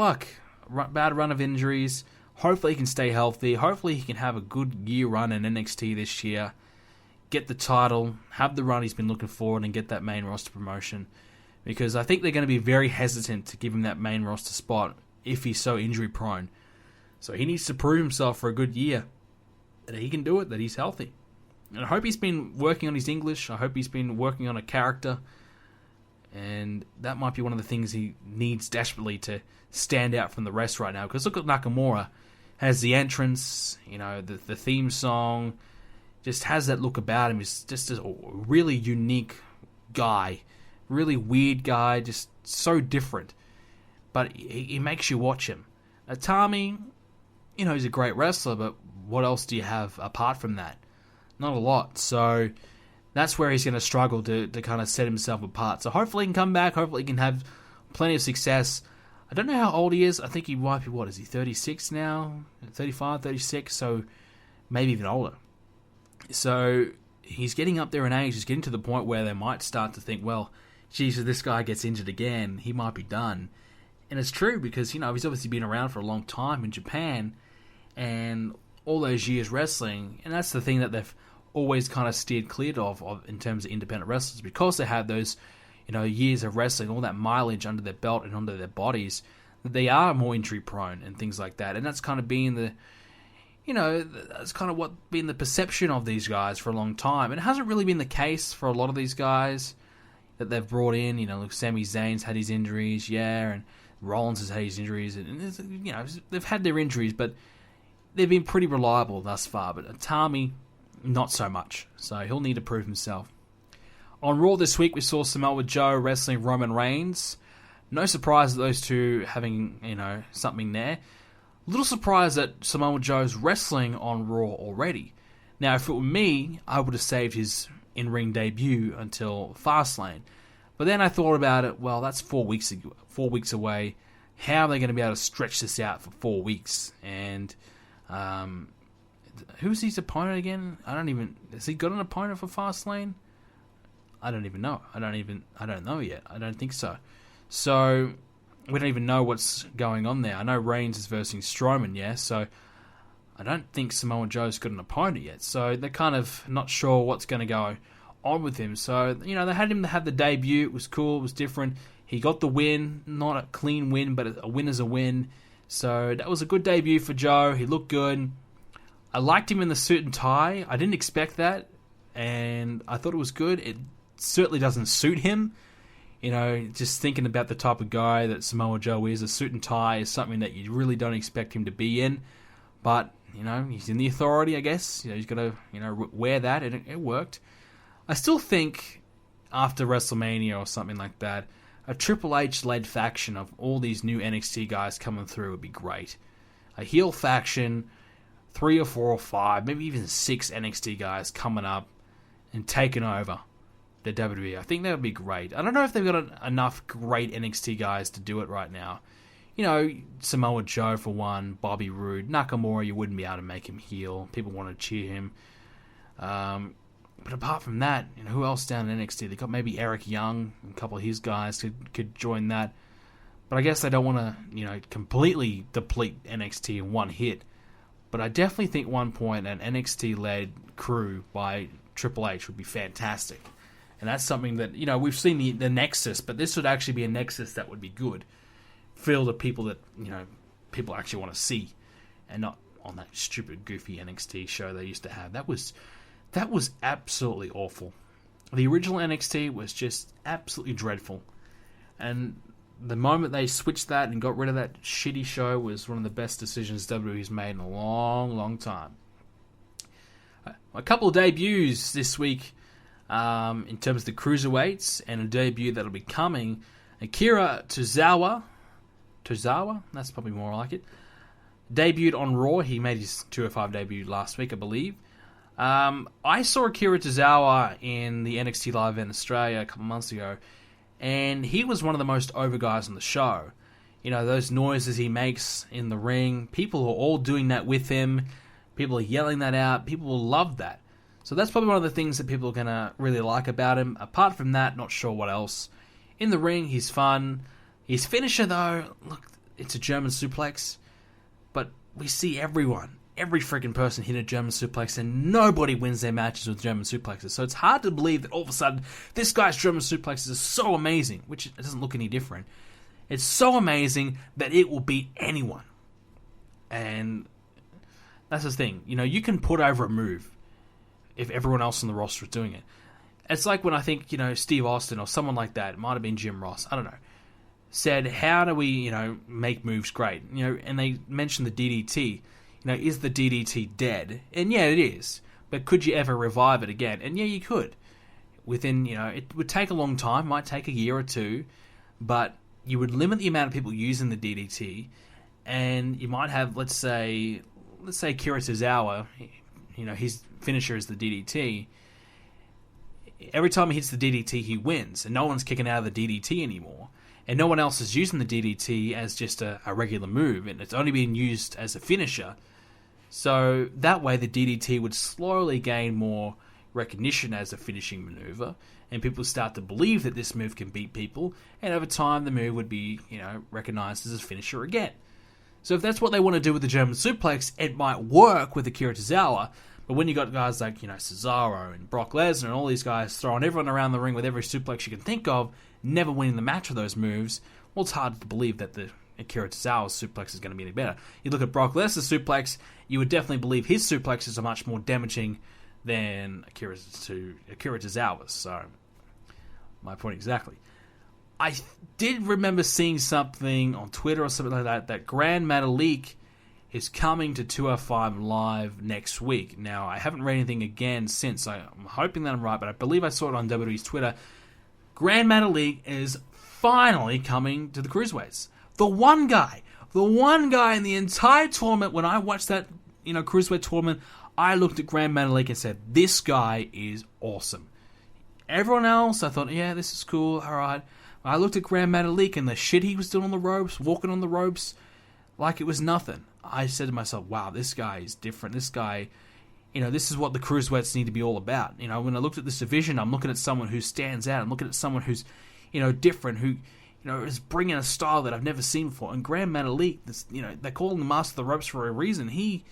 bad run of injuries. Hopefully he can stay healthy. Hopefully he can have a good year run in NXT this year. Get the title, have the run he's been looking for, and get that main roster promotion. Because I think they're going to be very hesitant to give him that main roster spot if he's so injury prone. So he needs to prove himself for a good year that he can do it, that he's healthy. And I hope he's been working on his English. I hope he's been working on a character. And that might be one of the things he needs desperately to stand out from the rest right now. Because look at Nakamura. Has the entrance, the theme song. Just has that look about him. He's just a really unique guy. Really weird guy. Just so different. But he makes you watch him. Itami, he's a great wrestler, but what else do you have apart from that? Not a lot. So that's where he's going to struggle to kind of set himself apart. So hopefully he can come back. Hopefully he can have plenty of success. I don't know how old he is. I think he might be, is he 36 now? 35, 36? So maybe even older. So he's getting up there in age. He's getting to the point where they might start to think, well, geez, if this guy gets injured again, he might be done. And it's true because, he's obviously been around for a long time in Japan and all those years wrestling. And that's the thing that they've always kind of steered clear of in terms of independent wrestlers, because they have those, years of wrestling, all that mileage under their belt and under their bodies, that they are more injury prone and things like that. And that's kind of been that's kind of what been the perception of these guys for a long time. And it hasn't really been the case for a lot of these guys that they've brought in. Like Sami Zayn's had his injuries, and Rollins has had his injuries, and they've had their injuries, but they've been pretty reliable thus far. But Itami, not so much. So he'll need to prove himself. On Raw this week, we saw Samoa Joe wrestling Roman Reigns. No surprise that those two having, something there. A little surprised that Samoa Joe's wrestling on Raw already. Now, if it were me, I would have saved his in-ring debut until Fastlane. But then I thought about it, well, that's 4 weeks away. How are they going to be able to stretch this out for 4 weeks? And who's his opponent again? Has he got an opponent for Fastlane? I don't even know. I don't know yet. I don't think so. So we don't even know what's going on there. I know Reigns is versing Strowman, so I don't think Samoa Joe's got an opponent yet. So they're kind of not sure what's going to go on with him. So, they had him to have the debut. It was cool. It was different. He got the win. Not a clean win, but a win is a win. So that was a good debut for Joe. He looked good. I liked him in the suit and tie. I didn't expect that, and I thought it was good. It certainly doesn't suit him. Just thinking about the type of guy that Samoa Joe is, a suit and tie is something that you really don't expect him to be in. But, he's in the authority, I guess. He's got to, wear that, and it worked. I still think, after WrestleMania or something like that, a Triple H-led faction of all these new NXT guys coming through would be great. A heel faction, 3 or 4 or 5, maybe even 6 NXT guys coming up and taking over the WWE. I think that would be great. I don't know if they've got enough great NXT guys to do it right now. Samoa Joe for one, Bobby Roode, Nakamura, you wouldn't be able to make him heel. People want to cheer him. But apart from that, who else down in NXT? They got maybe Eric Young, a couple of his guys could join that. But I guess they don't want to, completely deplete NXT in one hit. But I definitely think one point an NXT-led crew by Triple H would be fantastic. And that's something that, we've seen the Nexus, but this would actually be a Nexus that would be good. Filled with people that, people actually want to see. And not on that stupid, goofy NXT show they used to have. That was absolutely awful. The original NXT was just absolutely dreadful. And the moment they switched that and got rid of that shitty show was one of the best decisions WWE's made in a long, long time. A couple of debuts this week in terms of the cruiserweights, and a debut that'll be coming. Akira Tozawa, that's probably more like it, debuted on Raw. He made his 205 debut last week, I believe. I saw Akira Tozawa in the NXT Live event in Australia a couple months ago, and he was one of the most over guys on the show. Those noises he makes in the ring, people are all doing that with him. People are yelling that out. People will love that. So that's probably one of the things that people are going to really like about him. Apart from that, not sure what else. In the ring, he's fun. His finisher, though, look, it's a German suplex. But we see every freaking person hit a German suplex, and nobody wins their matches with German suplexes. So it's hard to believe that all of a sudden, this guy's German suplexes are so amazing, which it doesn't look any different. It's so amazing that it will beat anyone. And that's the thing. You can put over a move if everyone else on the roster is doing it. It's like when I think, Steve Austin or someone like that, it might have been Jim Ross, I don't know, said, how do we, make moves great? And they mentioned the DDT. Is the DDT dead? And yeah, it is. But could you ever revive it again? And yeah, you could. Within, it would take a long time, might take a year or two, but you would limit the amount of people using the DDT, and you might have, let's say Akira Tozawa, his finisher is the DDT. Every time he hits the DDT, he wins, and no one's kicking out of the DDT anymore. And no one else is using the DDT as just a regular move, and it's only being used as a finisher. So that way the DDT would slowly gain more recognition as a finishing maneuver, and people start to believe that this move can beat people, and over time the move would be, recognized as a finisher again. So if that's what they want to do with the German suplex, it might work with Akira Tozawa, but when you got guys like, Cesaro and Brock Lesnar and all these guys throwing everyone around the ring with every suplex you can think of, never winning the match with those moves, well, it's hard to believe that the Akira Tozawa's suplex is going to be any better. You look at Brock Lesnar's suplex, you would definitely believe his suplexes are much more damaging than Akira Tozawa's. So, my point exactly. I did remember seeing something on Twitter or something like that Grand Metalik is coming to 205 Live next week. Now, I haven't read anything again since. I'm hoping that I'm right, but I believe I saw it on WWE's Twitter. Grand Metalik is finally coming to the Cruiserweights. The one guy in the entire tournament, when I watched that, Cruiserweight tournament, I looked at Grand Metalik and said, this guy is awesome. Everyone else, I thought, yeah, this is cool, alright. I looked at Grand Metalik and the shit he was doing on the ropes, walking on the ropes, like it was nothing. I said to myself, wow, this guy is different. This guy, this is what the Cruiserweights need to be all about. When I looked at this division, I'm looking at someone who stands out. I'm looking at someone who's, different, who, is bringing a style that I've never seen before. And Grand Metalik, they call him the Master of the Ropes for a reason. He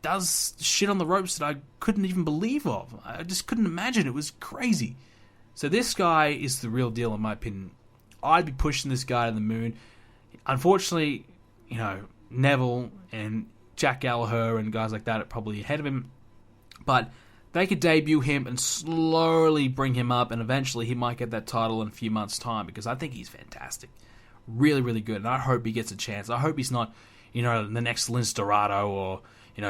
does shit on the ropes that I couldn't even believe of. I just couldn't imagine. It was crazy. So this guy is the real deal, in my opinion. I'd be pushing this guy to the moon. Unfortunately, Neville and Jack Gallagher and guys like that are probably ahead of him. But they could debut him and slowly bring him up, and eventually he might get that title in a few months' time, because I think he's fantastic. Really, really good. And I hope he gets a chance. I hope he's not, the next Lince Dorado or,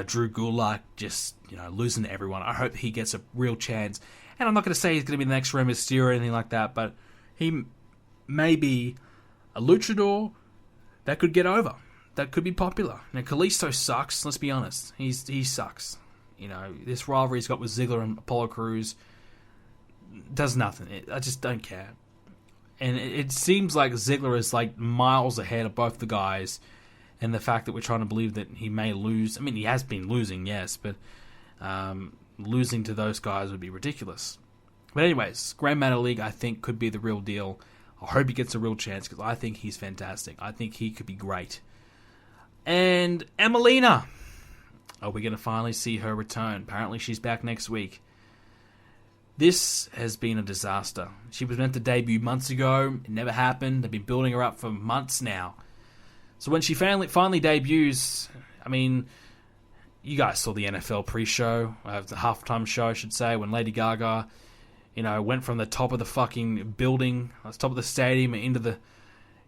Drew Gulak just, losing to everyone. I hope he gets a real chance. And I'm not going to say he's going to be the next Rey Mysterio or anything like that, but he may be a luchador that could get over. That could be popular. Now, Kalisto sucks, let's be honest. He sucks. This rivalry he's got with Ziggler and Apollo Crews does nothing. I just don't care. And it seems like Ziggler is like miles ahead of both the guys, and the fact that we're trying to believe that he may lose. I mean, he has been losing, yes, but losing to those guys would be ridiculous. But anyways, Grand Metalik, I think, could be the real deal. I hope he gets a real chance, because I think he's fantastic. I think he could be great. And Emelina. Are we going to finally see her return? Apparently she's back next week. This has been a disaster. She was meant to debut months ago. It never happened. They've been building her up for months now. So when she finally debuts, I mean, you guys saw the NFL pre-show, the halftime show, I should say, when Lady Gaga, went from the top of the fucking building, the top of the stadium, into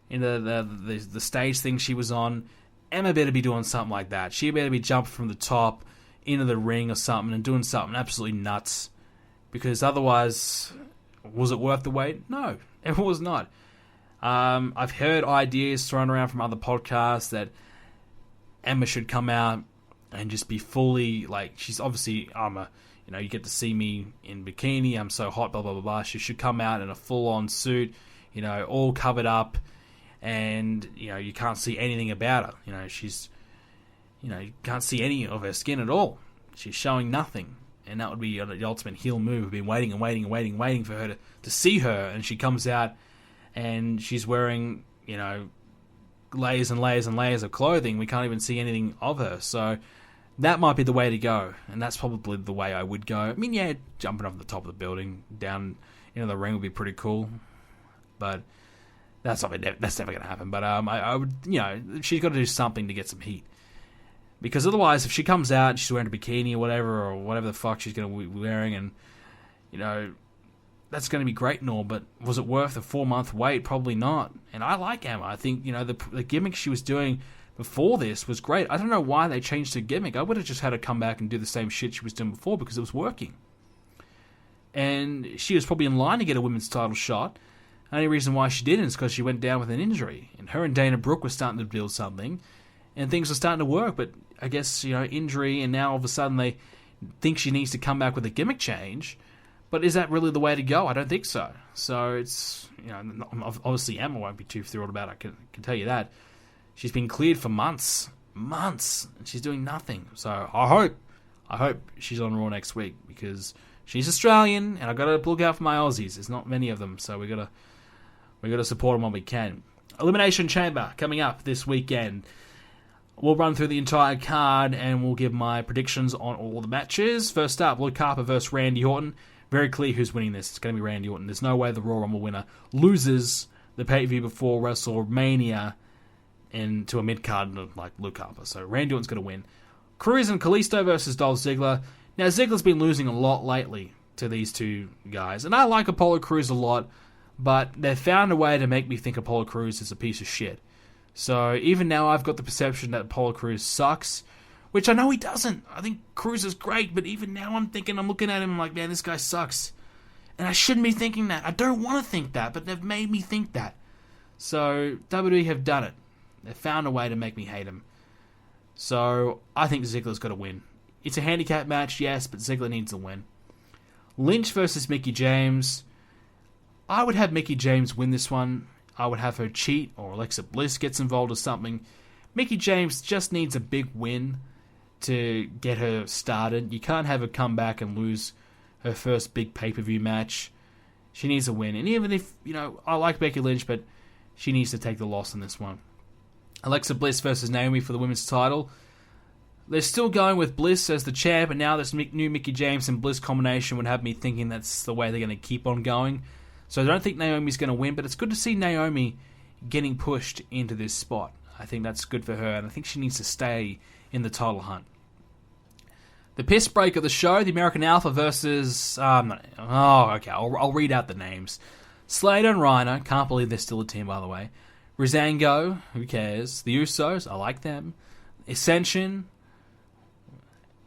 the stage thing she was on. Emma better be doing something like that. She better be jumping from the top into the ring or something and doing something absolutely nuts. Because otherwise, was it worth the wait? No, it was not. I've heard ideas thrown around from other podcasts that Emma should come out and just be fully, she's obviously, you get to see me in bikini, I'm so hot, blah, blah, blah, blah. She should come out in a full-on suit, all covered up, and, you can't see anything about her. She's, you can't see any of her skin at all. She's showing nothing. And that would be the ultimate heel move. We've been waiting for her to see her, and she comes out, and she's wearing, layers and layers and layers of clothing. We can't even see anything of her. So that might be the way to go, and that's probably the way I would go. I mean, yeah, jumping off the top of the building down into the ring would be pretty cool, but that's never going to happen. But I would, she's got to do something to get some heat. Because otherwise, if she comes out and she's wearing a bikini or whatever the fuck she's going to be wearing, and, that's going to be great and all, but was it worth a 4-month wait? Probably not. And I like Emma. I think, the gimmick she was doing before this was great. I don't know why they changed her gimmick. I would have just had her come back and do the same shit she was doing before, because it was working. And she was probably in line to get a women's title shot. The only reason why she didn't is because she went down with an injury. And her and Dana Brooke were starting to build something. and things are starting to work. But I guess, injury, and now all of a sudden they think she needs to come back with a gimmick change. But is that really the way to go? I don't think so. So it's, obviously Emma won't be too thrilled about it, I can tell you that. She's been cleared for months, and she's doing nothing. So I hope she's on Raw next week, because she's Australian, and I've got to look out for my Aussies. There's not many of them, so we got to support them when we can. Elimination Chamber coming up this weekend. We'll run through the entire card, and we'll give my predictions on all the matches. First up, Luke Harper versus Randy Orton. Very clear who's winning this. It's going to be Randy Orton. There's no way the Royal Rumble winner loses the pay-per-view before WrestleMania into a mid-card like Luke Harper. So Randy Orton's going to win. Cruz and Kalisto versus Dolph Ziggler. Now, Ziggler's been losing a lot lately to these two guys, and I like Apollo Crews a lot, but they've found a way to make me think Apollo Crews is a piece of shit. So even now, I've got the perception that Apollo Crews sucks, which I know he doesn't. I think Crews is great, but even now I'm looking at him, I'm like, man, this guy sucks. And I shouldn't be thinking that. I don't want to think that, but they've made me think that. So WWE have done it. They've found a way to make me hate him. So I think Ziggler's got to win. It's a handicap match, yes, but Ziggler needs to win. Lynch versus Mickie James. I would have Mickie James win this one. I would have her cheat, or Alexa Bliss gets involved or something. Mickie James just needs a big win to get her started. You can't have her come back and lose her first big pay-per-view match. She needs a win. And even if, I like Becky Lynch, but she needs to take the loss in this one. Alexa Bliss versus Naomi for the women's title. They're still going with Bliss as the champ, and now this new Mickie James and Bliss combination would have me thinking that's the way they're going to keep on going. So I don't think Naomi's going to win, but it's good to see Naomi getting pushed into this spot. I think that's good for her, and I think she needs to stay in the title hunt. The piss break of the show, the American Alpha versus... I'll read out the names. Slater and Rhino, can't believe they're still a team, by the way. Rizango, who cares? The Usos, I like them. Ascension,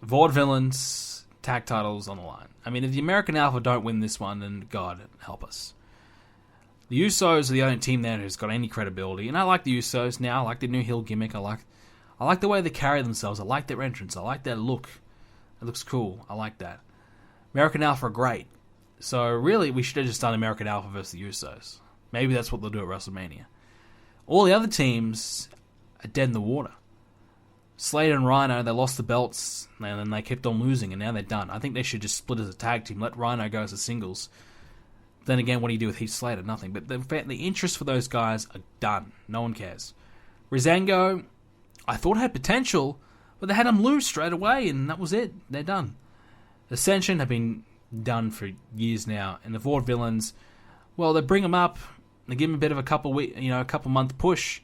Vaudevillains, tag titles on the line. I mean, if the American Alpha don't win this one, then God help us. The Usos are the only team there who's got any credibility, and I like the Usos now. I like the new heel gimmick. I like the way they carry themselves. I like their entrance. I like their look. It looks cool. I like that. American Alpha are great. So really, we should have just done American Alpha versus the Usos. Maybe that's what they'll do at WrestleMania. All the other teams are dead in the water. Slater and Rhino, they lost the belts, and then they kept on losing, and now they're done. I think they should just split as a tag team, let Rhino go as a singles. Then again, what do you do with Heath Slater? Nothing. But the interest for those guys are done. No one cares. Rizango, I thought had potential, but they had him lose straight away, and that was it. They're done. Ascension have been done for years now, and the Vaudevillains, well, they bring them up, they give them a bit of a couple month push.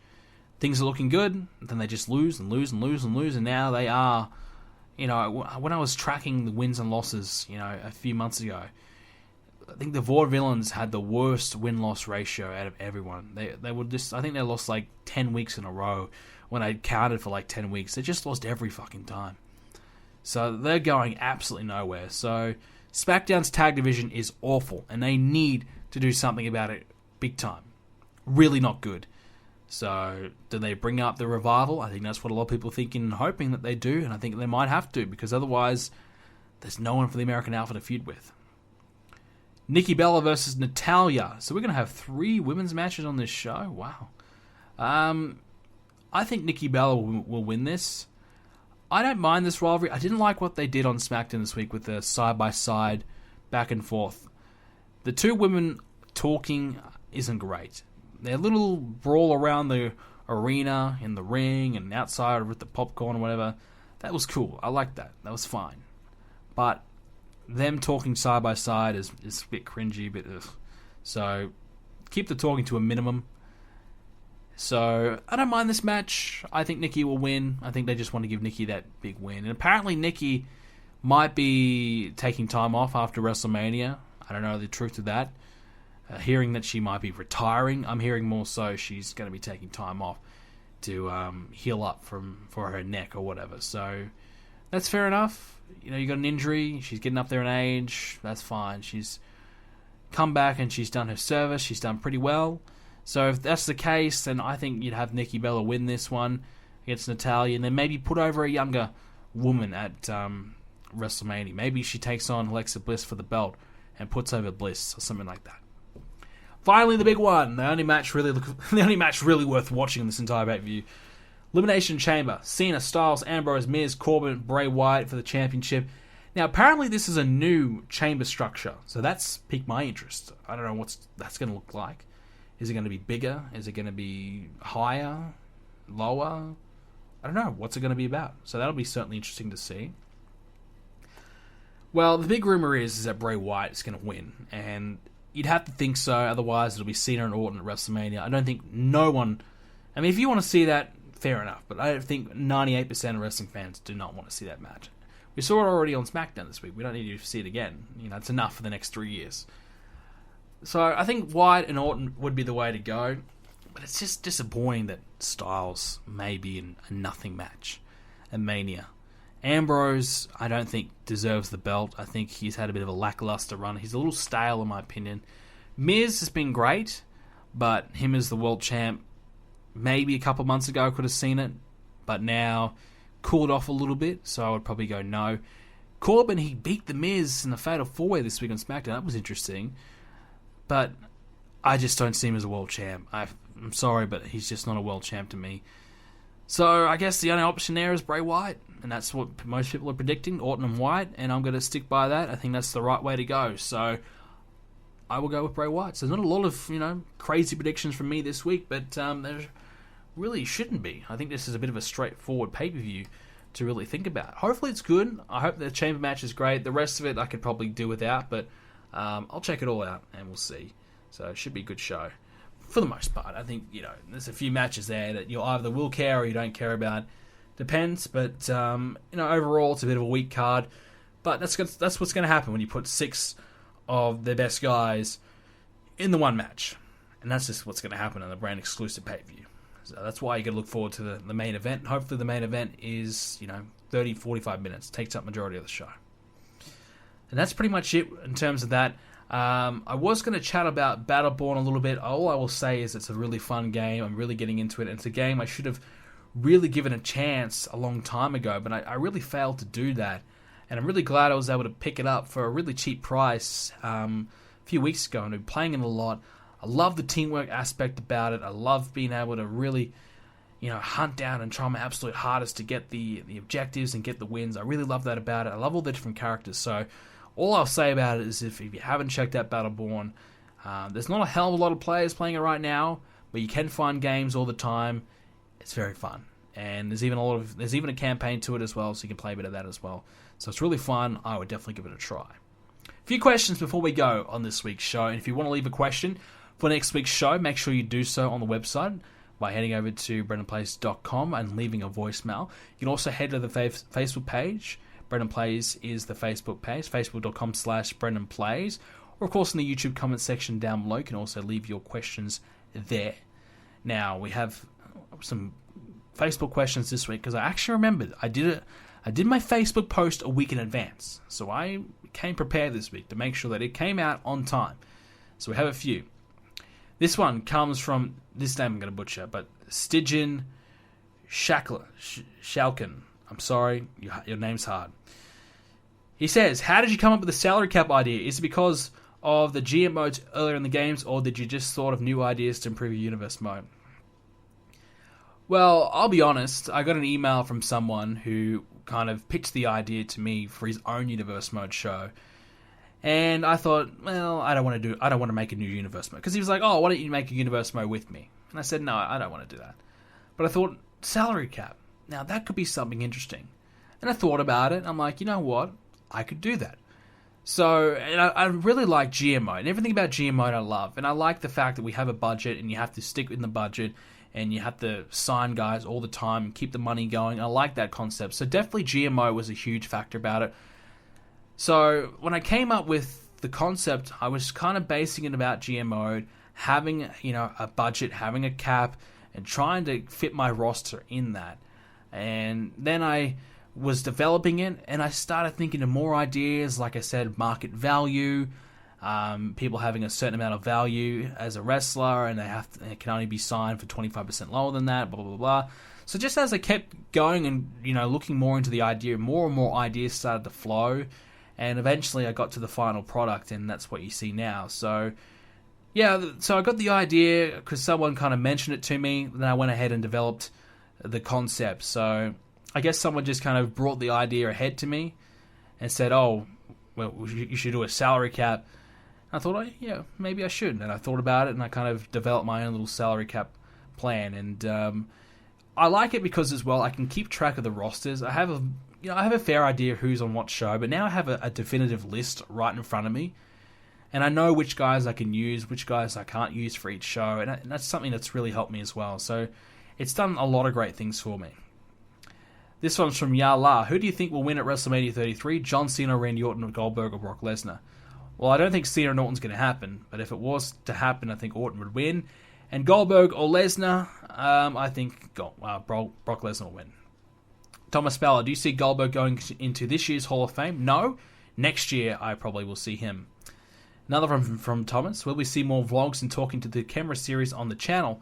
Things are looking good, then they just lose and lose and lose and lose, and now they are, when I was tracking the wins and losses, a few months ago, I think the Vaudevillains had the worst win-loss ratio out of everyone. They were just, I think they lost like 10 weeks in a row when I counted for like 10 weeks. They just lost every fucking time. So they're going absolutely nowhere. So SmackDown's tag division is awful, and they need to do something about it big time. Really not good. So, do they bring up the Revival? I think that's what a lot of people are thinking and hoping that they do, and I think they might have to, because otherwise, there's no one for the American Alpha to feud with. Nikki Bella versus Natalya. So we're going to have 3 women's matches on this show? Wow. I think Nikki Bella will win this. I don't mind this rivalry. I didn't like what they did on SmackDown this week with the side-by-side, back and forth. The 2 women talking isn't great. Their little brawl around the arena, in the ring, and outside with the popcorn or whatever, that was cool. I liked that. That was fine. But them talking side by side is a bit cringy, but ugh. So keep the talking to a minimum. So I don't mind this match. I think Nikki will win. I think they just want to give Nikki that big win. And apparently Nikki might be taking time off after WrestleMania. I don't know the truth of that. Hearing that she might be retiring, I'm hearing more so she's going to be taking time off to heal up for her neck or whatever. So that's fair enough. You got an injury. She's getting up there in age. That's fine. She's come back and she's done her service. She's done pretty well. So if that's the case, then I think you'd have Nikki Bella win this one. against Natalya, and then maybe put over a younger woman at WrestleMania. Maybe she takes on Alexa Bliss for the belt and puts over Bliss or something like that. Finally, the big one, the only match really worth watching in this entire pay-per-view. Elimination Chamber, Cena, Styles, Ambrose, Miz, Corbin, Bray Wyatt for the championship. Now, apparently this is a new chamber structure, so that's piqued my interest. I don't know what that's going to look like. Is it going to be bigger? Is it going to be higher? Lower? I don't know. What's it going to be about? So that'll be certainly interesting to see. Well, the big rumor is that Bray Wyatt is going to win, and you'd have to think so, otherwise it'll be Cena and Orton at WrestleMania. I don't think no one... I mean, if you want to see that, fair enough, but I think 98% of wrestling fans do not want to see that match. We saw it already on Smackdown this week. We don't need to see it again. You know, it's enough for the next 3 years. So I think Wyatt and Orton would be the way to go, but it's just disappointing that Styles may be in a nothing match at Mania. Ambrose, I don't think deserves the belt. I think he's had a bit of a lackluster run. He's a little stale in my opinion. Miz has been great, but him as the world champ, maybe a couple months ago I could have seen it, but now cooled off a little bit, so I would probably go no. Corbin, he beat The Miz in the Fatal 4-Way this week on SmackDown. That was interesting. But I just don't see him as a world champ. I'm sorry, but he's just not a world champ to me. So I guess the only option there is Bray Wyatt, and that's what most people are predicting, Orton and Wyatt, and I'm going to stick by that. I think that's the right way to go. So I will go with Bray Wyatt. So there's not a lot of, crazy predictions from me this week, but there really shouldn't be. I think this is a bit of a straightforward pay-per-view to really think about. Hopefully it's good. I hope the chamber match is great. The rest of it I could probably do without, but I'll check it all out and we'll see. So it should be a good show for the most part. I think, there's a few matches there that you either will care or you don't care about. Depends, but overall it's a bit of a weak card. But that's what's going to happen when you put 6 of the best guys in the one match. And that's just what's going to happen on the brand exclusive pay-per-view. So that's why you got to look forward to the main event. Hopefully the main event is, 30, 45 minutes. Takes up majority of the show. And that's pretty much it in terms of that. I was going to chat about Battleborn a little bit. All I will say is it's a really fun game. I'm really getting into it. And it's a game I should have really given a chance a long time ago, but I really failed to do that. And I'm really glad I was able to pick it up for a really cheap price a few weeks ago, and I've been playing it a lot. I love the teamwork aspect about it. I love being able to really, hunt down and try my absolute hardest to get the objectives and get the wins. I really love that about it. I love all the different characters. So all I'll say about it is if you haven't checked out Battleborn, there's not a hell of a lot of players playing it right now, but you can find games all the time. It's very fun. And there's even a campaign to it as well, so you can play a bit of that as well. So it's really fun. I would definitely give it a try. A few questions before we go on this week's show. And if you want to leave a question for next week's show, make sure you do so on the website by heading over to BrendenPlayz.com and leaving a voicemail. You can also head to the Facebook page. BrendenPlayz is the Facebook page, facebook.com/BrendenPlayz. Or, of course, in the YouTube comment section down below, you can also leave your questions there. Now, we have some Facebook questions this week because I actually remembered I did my Facebook post a week in advance. So I came prepared this week to make sure that it came out on time. So we have a few. This one comes from, this name I'm going to butcher, but Stygian Shalkin. I'm sorry, your name's hard. He says, how did you come up with the salary cap idea? Is it because of the GM modes earlier in the games, or did you just thought of new ideas to improve your universe mode? Well, I'll be honest, I got an email from someone who kind of pitched the idea to me for his own universe mode show. And I thought, well, I don't want to make a new universe mode. Because he was like, oh, why don't you make a universe mode with me? And I said, no, I don't want to do that. But I thought, salary cap. Now, that could be something interesting. And I thought about it. I'm like, you know what? I could do that. So, and I really like GM mode. And everything about GM mode I love. And I like the fact that we have a budget and you have to stick in the budget. And you have to sign guys all the time and keep the money going. I like that concept. So definitely GMO was a huge factor about it. So when I came up with the concept, I was kind of basing it about GMO, having a budget, having a cap, and trying to fit my roster in that. And then I was developing it, and I started thinking of more ideas. Like I said, market value. People having a certain amount of value as a wrestler, and they can only be signed for 25% lower than that, blah, blah, blah, blah. So just as I kept going and, looking more into the idea, more and more ideas started to flow, and eventually I got to the final product, and that's what you see now. So, yeah, so I got the idea because someone kind of mentioned it to me, then I went ahead and developed the concept. So I guess someone just kind of brought the idea ahead to me and said, oh, well, you should do a salary cap. I thought, yeah, maybe I should. And I thought about it, and I kind of developed my own little salary cap plan. And I like it because, as well, I can keep track of the rosters. I have a fair idea who's on what show, but now I have a definitive list right in front of me. And I know which guys I can use, which guys I can't use for each show. And that's something that's really helped me as well. So it's done a lot of great things for me. This one's from Yala. Who do you think will win at WrestleMania 33? John Cena, Randy Orton, or Goldberg, or Brock Lesnar? Well, I don't think Cena and Orton's going to happen. But if it was to happen, I think Orton would win. And Goldberg or Lesnar, I think Brock Lesnar will win. Thomas Bella, do you see Goldberg going into this year's Hall of Fame? No. Next year, I probably will see him. Another from Thomas. Will we see more vlogs and talking to the camera series on the channel?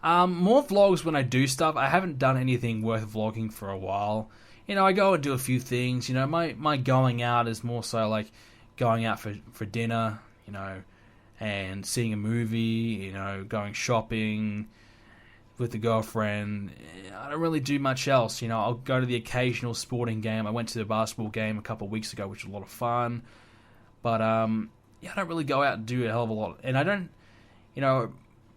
More vlogs when I do stuff. I haven't done anything worth vlogging for a while. I go and do a few things. My going out is more so like going out for dinner, and seeing a movie, going shopping with the girlfriend. I don't really do much else. I'll go to the occasional sporting game. I went to the basketball game a couple of weeks ago, which was a lot of fun. But, I don't really go out and do a hell of a lot. And I don't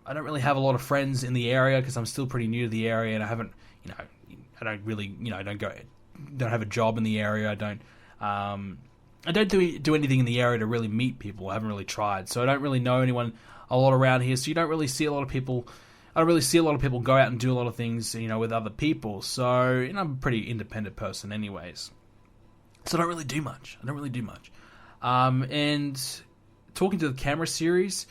really have a lot of friends in the area because I'm still pretty new to the area, and I haven't, I don't really, don't have a job in the area. I don't do anything in the area to really meet people. I haven't really tried, so I don't really know anyone a lot around here. So you don't really see a lot of people. I don't really see a lot of people go out and do a lot of things, with other people. So I'm a pretty independent person, anyways. So I don't really do much. And talking to the camera series,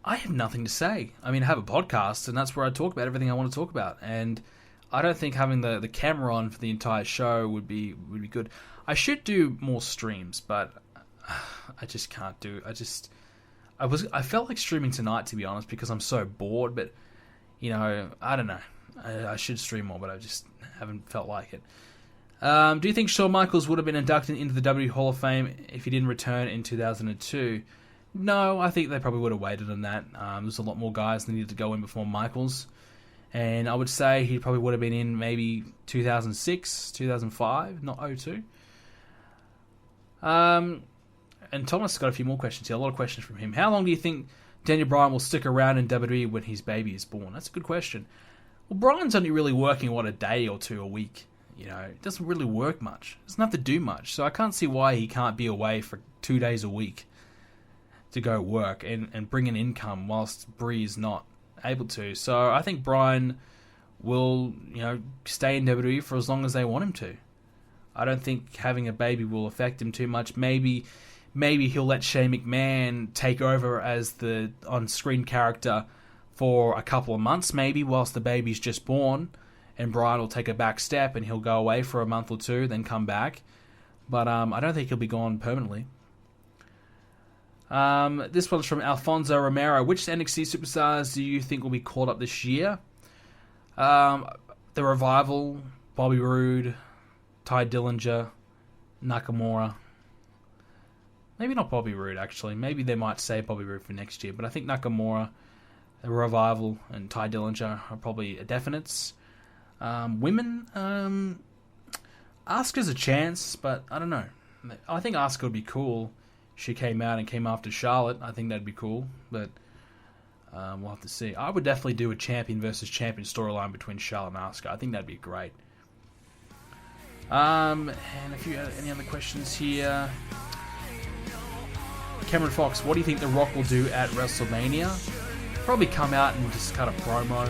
I have nothing to say. I mean, I have a podcast, and that's where I talk about everything I want to talk about. And I don't think having the camera on for the entire show would be good. I should do more streams, but I just can't do. I felt like streaming tonight, to be honest, because I'm so bored. But I don't know. I should stream more, but I just haven't felt like it. Do you think Shawn Michaels would have been inducted into the WWE Hall of Fame if he didn't return in 2002? No, I think they probably would have waited on that. There's a lot more guys that needed to go in before Michaels. And I would say he probably would have been in maybe 2006, 2005, not 2002. And Thomas got a few more questions here. A lot of questions from him. How long do you think Daniel Bryan will stick around in WWE when his baby is born? That's a good question. Well, Bryan's only really working, a day or two a week. It doesn't really work much. Doesn't have to do much. So I can't see why he can't be away for 2 days a week to go work and bring an income whilst Bree's not able to. So I think Bryan will, stay in WWE for as long as they want him to. I don't think having a baby will affect him too much. Maybe he'll let Shane McMahon take over as the on-screen character for a couple of months, maybe, whilst the baby's just born, and Bryan will take a back step and he'll go away for a month or two, then come back. But I don't think he'll be gone permanently. This one's from Alfonso Romero. Which NXT superstars do you think will be called up this year? The Revival, Bobby Roode, Ty Dillinger, Nakamura. Maybe not Bobby Roode, actually. Maybe they might say Bobby Roode for next year. But I think Nakamura, the Revival, and Ty Dillinger are probably definites. Women, Asuka's a chance, but I don't know. I think Asuka would be cool. She came out and came after Charlotte. I think that'd be cool, but we'll have to see. I would definitely do a champion versus champion storyline between Charlotte and Asuka. I think that'd be great. And if you have any other questions here, Cameron Fox, what do you think The Rock will do at WrestleMania? Probably come out and just cut a promo,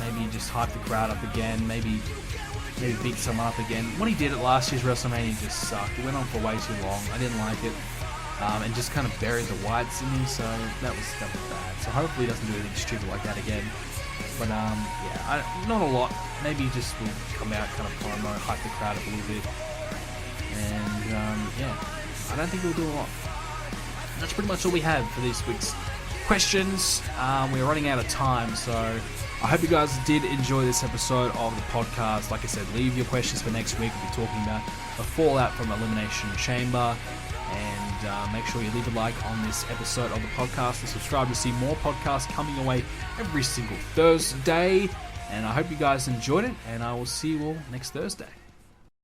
maybe just hype the crowd up again, maybe beat someone up again. What he did at last year's WrestleMania just sucked. It went on for way too long. I didn't like it. And just kind of buried the whites in me, so that was bad. So hopefully he doesn't do anything stupid like that again. But not a lot. Maybe he just will come out, kind of promo, hype the crowd up a little bit. And I don't think we'll do a lot. That's pretty much all we have for this week's questions. We're running out of time, so I hope you guys did enjoy this episode of the podcast. Like I said, leave your questions for next week. We'll be talking about the fallout from Elimination Chamber. And make sure you leave a like on this episode of the podcast and subscribe to see more podcasts coming away every single Thursday. And I hope you guys enjoyed it, and I will see you all next Thursday.